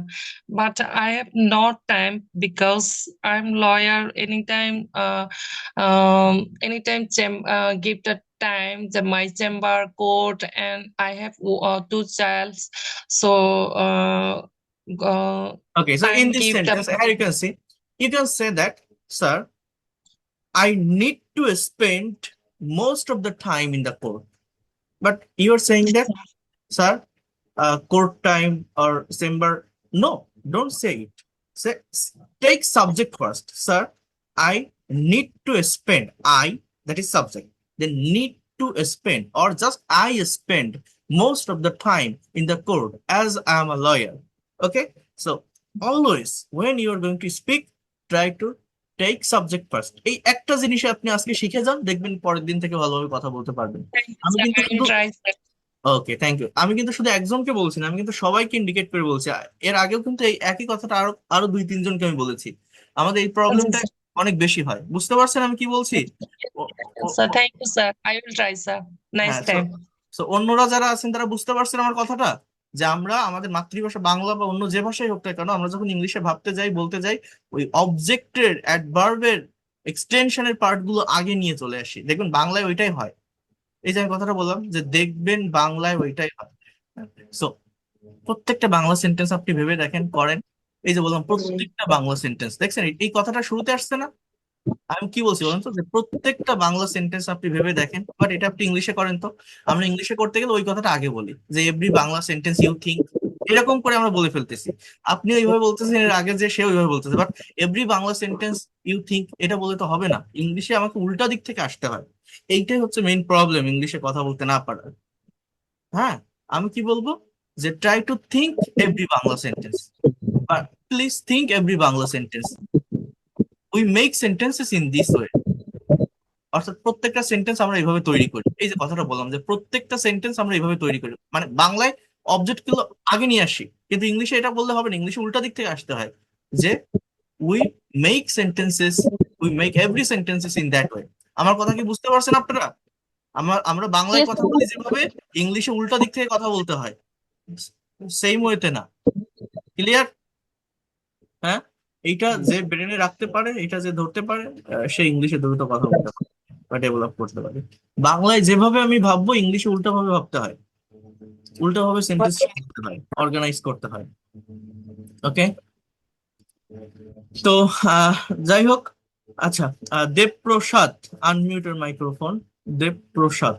But I have no time because I'm lawyer. Anytime give the time my chamber court, and I have 2 childs. So Okay, so in time this give the sentence, here you can say that, sir, I need to spend most of the time in the court. But you are saying that, sir, court time or chamber. No, don't say it. Say, take subject first. Sir, I need to spend. I, that is subject. Then need to spend, or just I spend most of the time in the court as I am a lawyer. Okay? So always when you are going to speak, try to take subject first. এই একটা জিনিস আপনি আজকে শিখে যান, দেখবেন পরের দিন থেকে ভালোভাবে কথা বলতে পারবেন। আমি কিন্তু I will try, sir. Okay, thank you. আমি কিন্তু শুধু একজনকে বলছি না, আমি কিন্তু সবাইকে ইন্ডিকেট করে বলছি। এর আগেও কিন্তু এই একই কথাটা আরো আরো 2-3 জনকে আমি বলেছি। আমাদের এই প্রবলেমটা অনেক বেশি হয়, বুঝতে পারছেন আমি কি বলছি? Sir, thank you, sir. I will try, sir. Nice হ্যাঁ, time. সো অন্যরা যারা আছেন তারা বুঝতে পারছেন আমার কথাটা, যে আমরা আমাদের মাতৃভাষা বাংলা বা অন্য যে ভাষাই হোক না কেন, আমরা যখন ইংলিশে ভাবতে যাই বলতে যাই, ওই অবজেক্টের অ্যাডভার্বের এক্সটেনশনের পার্ট গুলো আগে নিয়ে চলে আসি। দেখবেন বাংলায় ওইটাই হয়। এই যে আমি কথাটা বললাম যে দেখবেন বাংলায় ওইটাই হয়। সো প্রত্যেকটা বাংলা সেন্টেন্স আপনি ভেবে দেখেন, করেন। এই যে বললাম প্রত্যেকটা বাংলা সেন্টেন্স, দেখছেন এই কথাটা শুরুতে আসছে না? আমি কি বলছি বলেন তো, যে প্রত্যেকটা বাংলা সেন্টেন্স আপনি ভেবে দেখেন। বাট এটা আপনি ইংলিশে করেন তো, আমরা ইংলিশে করতে গেলে ওই কথাটা আগে বলি, যে every Bangla sentence you think, এরকম করে আমরা বলে ফেলতেছি। আপনি ওইভাবে বলতেছেন, এর আগে যে সে ওইভাবে বলতেছে, but every Bangla sentence you think এটা বলে তো হবে না, ইংলিশে আমাকে উল্টা দিক থেকে আসতে হয়। এইটাই হচ্ছে মেইন প্রবলেম ইংলিশে কথা বলতে না পারার। হ্যাঁ, আমি কি বলবো, যে try to think every Bangla sentence, but please think every Bangla sentence. We make sentences in this way, অর্থাৎ প্রত্যেকটা সেন্টেন্স আমরা এইভাবে তৈরি করি। এই যে কথাটা বললাম যে প্রত্যেকটা সেন্টেন্স আমরা এইভাবে তৈরি করি, মানে বাংলায় অবজেক্ট গুলো আগে নিয়ে আসি, কিন্তু ইংলিশে এটা বললে হবে না, ইংলিশে উল্টা দিক থেকে আসতে হয়, যে we make sentences, we make every sentences in that way. আমার কথা কি বুঝতে পারছেন আপনারা? আমরা বাংলায় Yes, কথা বলি যেভাবে, ইংলিশে উল্টা দিক থেকে কথা বলতে হয়, সেম ওয়েতে না। ক্লিয়ার? হ্যাঁ, এইটা যে ব্রেনে রাখতে পারে, এটা যে ধরতে পারে, সে ইংলিশে দ্রুত কথা বলতে পারে বা ডেভেলপ করতে পারে। বাংলায় যেভাবে আমি ভাববো, ইংলিশে উল্টা ভাবে ভাবতে হয়, উল্টা ভাবে সেন্টেন্স করতে হয়, অর্গানাইজ করতে হয়। ওকে, তো যাই হোক, আচ্ছা, Debprasad, unmute your microphone. Debprasad.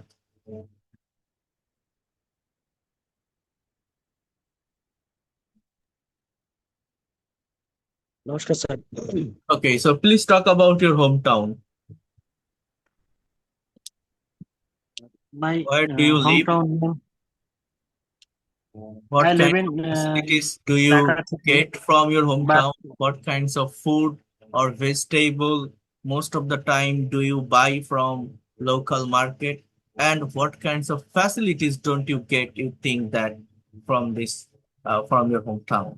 Namaskar, sir. Okay, so please talk about your hometown. My Where do you live? hometown name. What I live kind in of facilities do you Dhaka city, get from your but hometown? What kinds of food or vegetable most of the time do you buy from local market? And what kinds of facilities don't you get, you think, that from this from your hometown?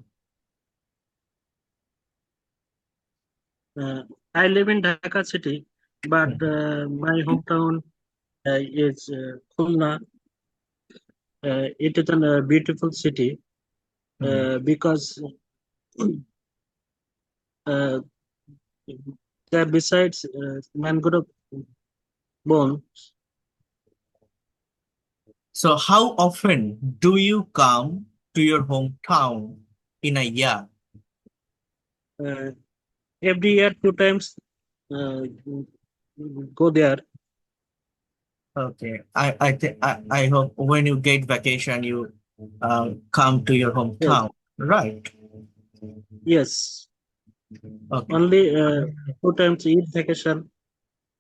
I live in Dhaka city, but my hometown is Khulna. It is a beautiful city because uh, there besides mangrove bone. So how often do you come to your hometown in a year? Every year 2 times go there. Okay. I hope when you get vacation you come to your Yes. hometown, right? Yes. Okay. Only 2 times Eid vacation.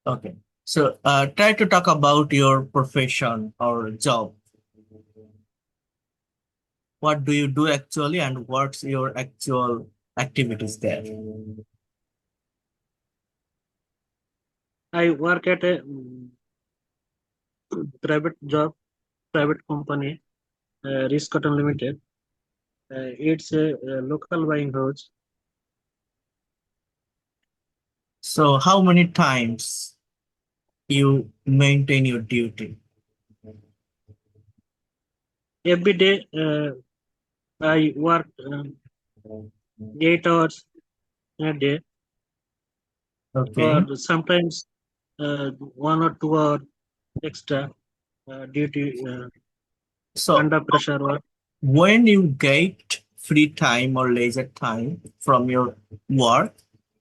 Okay. So try to talk about your profession or job. What do you do actually and what's your actual activities there? I work at a private job, private company, Risk Cotton Limited. It's a local buying house. So how many times you maintain your duty? Every day I work 8 hours a day, Okay. or sometimes 1 or 2 hours extra duty So under pressure work. when you get free time or leisure time from your work,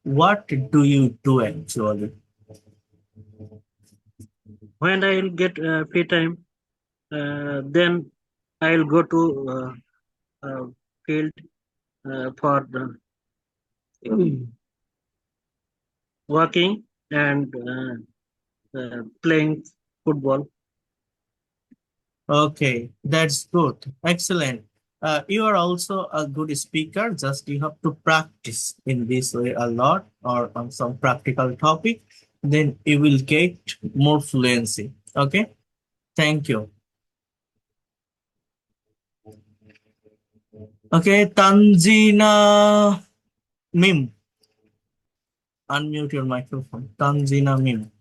what do you do actually? When I will get free time, then I'll go to field for walking and playing football. Okay, that's good. Excellent. You are also a good speaker, just you have to practice in this way a lot or on some practical topic, then you will get more fluency. Okay, thank you. Okay, Tanzina Mim, unmute your microphone. Tanzina Mim.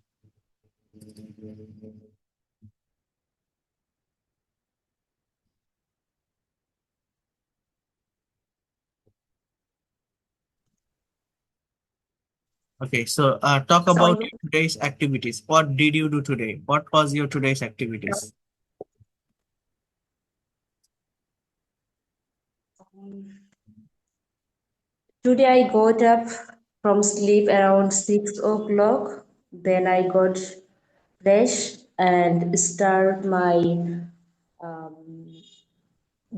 Okay, so talk about your today's activities. What did you do today? What was your today's activities? Today I got up from sleep around 6 o'clock. Then I got fresh and start my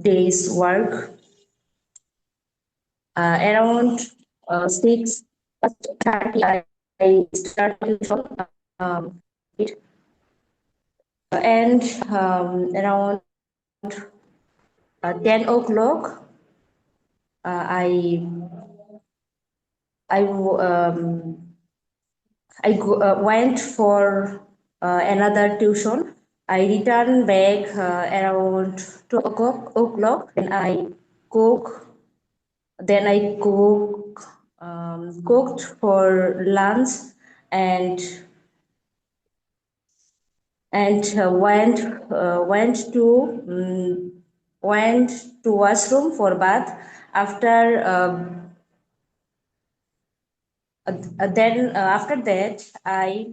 day's work. Around 6:30 I start tuition. It, and around 10 o'clock I went for another tuition. I returned back around 2 o'clock and I cook. Then I cooked for lunch and went to washroom for bath. After after that I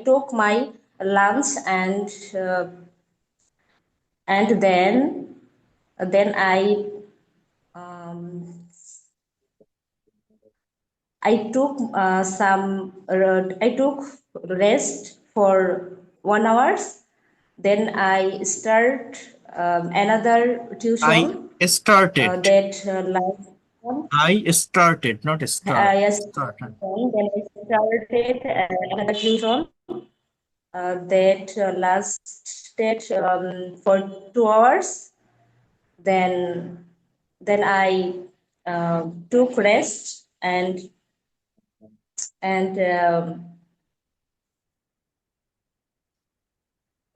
took my lunch and then I took rest for 1 hour. Then I start another I tuition started. that last one. I started, not start. Yes, Started. then I started another tuition that lasted for 2 hours. Then I took rest and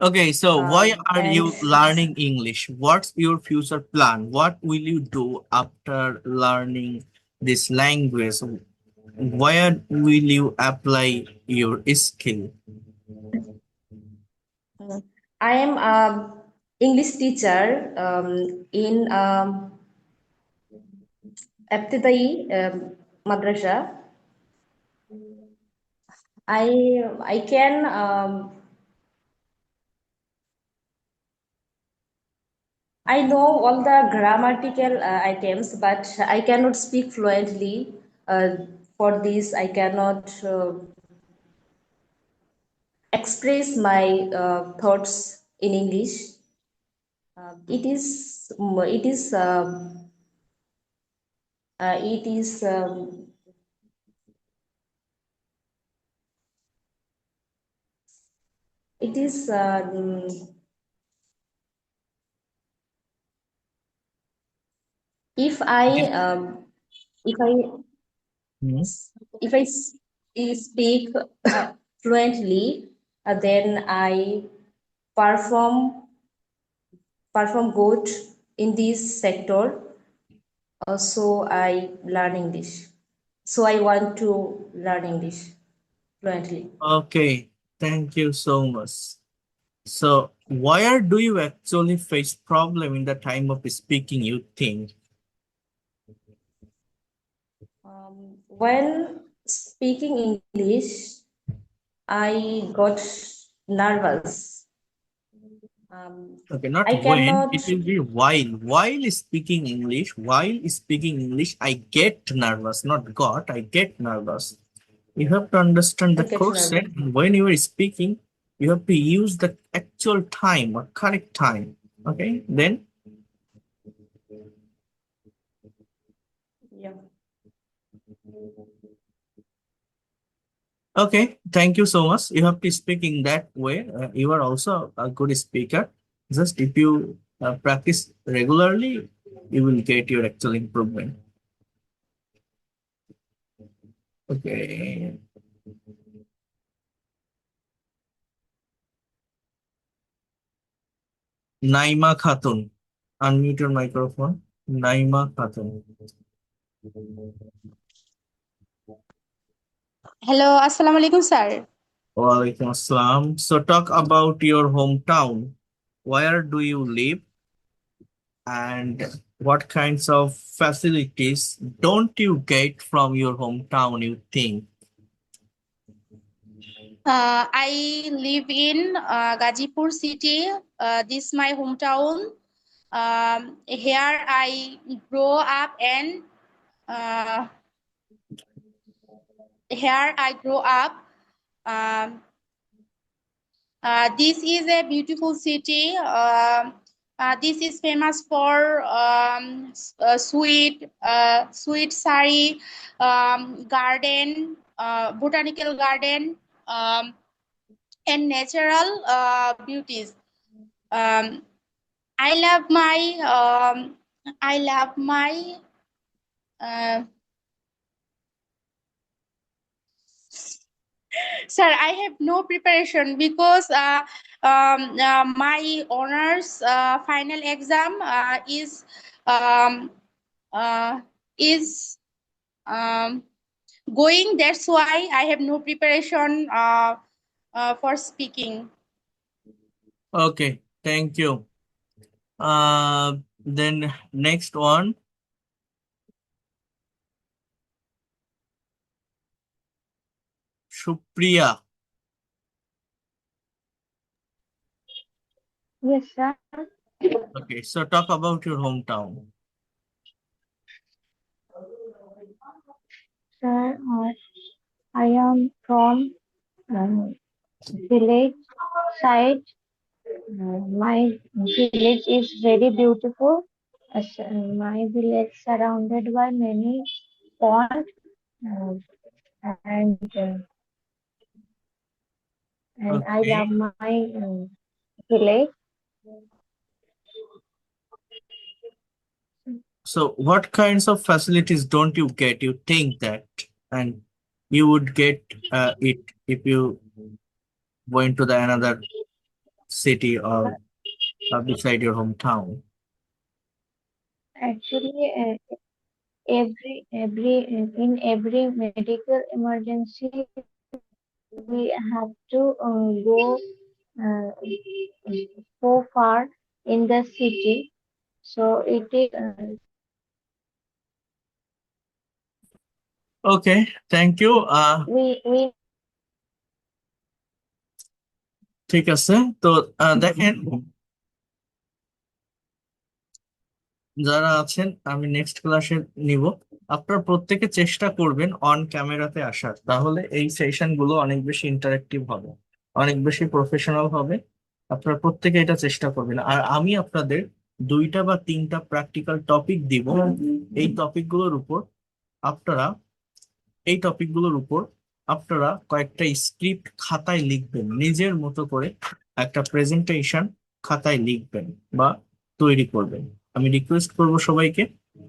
Okay, so why are and you learning English? What's your future plan? What will you do after learning this language? Where will you apply your skill? I am English teacher in Abtidai madrasa. I can I know all the grammatical items, but I cannot speak fluently. For this, I cannot express my thoughts in English. It is it is it is it is if I if I if I speak fluently, then I perform good in this sector. So I learn English. So I want to learn English fluently. Okay, thank you so much. So where do you actually face problem in the time of speaking, you think? When speaking English, I got nervous. Okay, not I when, cannot. it will be while. While speaking English, I get nervous, not got, I get nervous. You have to understand the I get question. nervous. And when you are speaking, you have to use the actual time or correct time. Okay, then Yeah. okay, thank you so much. You have to speak in that way. You are also a good speaker. Just if you practice regularly, you will get your actual improvement. Okay. Naima Khatun. Unmute your microphone. Naima Khatun. Hello, Assalamu alaikum, sir. Walaikum Assalam. So talk about your hometown. Where do you live and what kinds of facilities don't you get from your hometown, you think? I live in Gazipur city. This is my hometown. Here I grow up and uh, here I grow up. Um, this is a beautiful city. This is famous for sweet sari garden, botanical garden, and natural beauties. I love my uh, sir. I have no preparation because my honors final exam um, uh, is going. That's why I have no preparation for speaking. Okay, thank you. Then next one. Supriya. Yes, sir. Okay, so talk about your hometown. Sir, I am from village side. My village is very beautiful. My village surrounded by many ponds, uh, and I love Okay, my village. so what kinds of facilities don't you get? You think that, and you would get it if you went to the another city or beside your hometown. Actually, in every medical emergency, we have to go so far in the city. So it is okay, thank you. we ঠিক আছে, তো দেখেন যারা আছেন আমি next ক্লাসে নিব। আপনারা প্রত্যেকে চেষ্টা করবেন অন ক্যামেরাতে আসার, তাহলে এই সেশন গুলো অনেক বেশি ইন্টারেক্টিভ হবে, অনেক বেশি প্রফেশনাল হবে। আপনারা প্রত্যেকে এটা চেষ্টা করবেন। আর আমি আপনাদের 2টা বা 3টা প্র্যাকটিক্যাল টপিক দিব। এই টপিকগুলোর উপর আপনারা এই টপিকগুলোর উপর আপনারা কয়েকটা স্ক্রিপ্ট খাতায় লিখবেন, নিজের মতো করে একটা প্রেজেন্টেশন খাতায় লিখবেন বা তৈরি করবেন। আমি রিকোয়েস্ট করব সবাইকে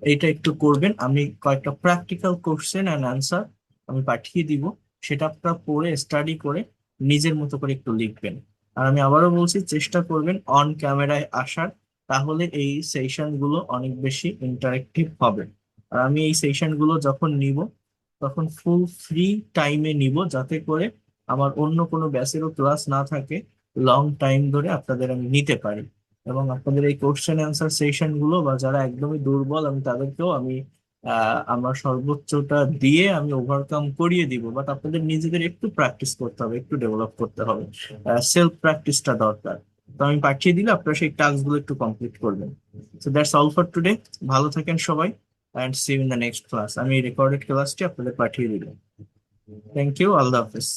এইটা একটু করবেন। আমি কয়েকটা প্র্যাকটিক্যাল কোশ্চেন অ্যান্ড আনসার আমি পাঠিয়ে দিব, সেটা আপনারা পড়ে স্টাডি করে নিজের মতো করে একটু লিখবেন। আর আমি আবারও বলছি, চেষ্টা করবেন অন ক্যামেরায় আসার, তাহলে এই সেশন গুলো অনেক বেশি ইন্টারেক্টিভ হবে। আর আমি এই সেশন গুলো যখন নিব তখন ফুল ফ্রি টাইমে নিব, যাতে করে আমার অন্য কোনো ব্যাচেরও ক্লাস না থাকে, লং টাইম ধরে আপনাদের আমি নিতে পারি। এবং আপনাদের এই কোশ্চেন অ্যান্সার সেশন গুলো বা যারা একদমই দুর্বল আমি তাদেরকেও আমি আমার সর্বোচ্চটা দিয়ে আমি ওভারকাম করিয়ে দিব। বাট আপনাদের নিজেদের একটু প্র্যাকটিস করতে হবে, একটু ডেভেলপ করতে হবে, সেলফ প্র্যাকটিসটা দরকার। তো আমি পাঠিয়ে দিলে আপনারা সেই টাস্ক গুলো একটু কমপ্লিট করবেন। So that's all for today. ভালো থাকেন সবাই, and see you in the next class. আমি রেকর্ডেড ক্লাসটি আপনাদের পাঠিয়ে দিলাম। থ্যাংক ইউ, আল্লাহ হাফেজ।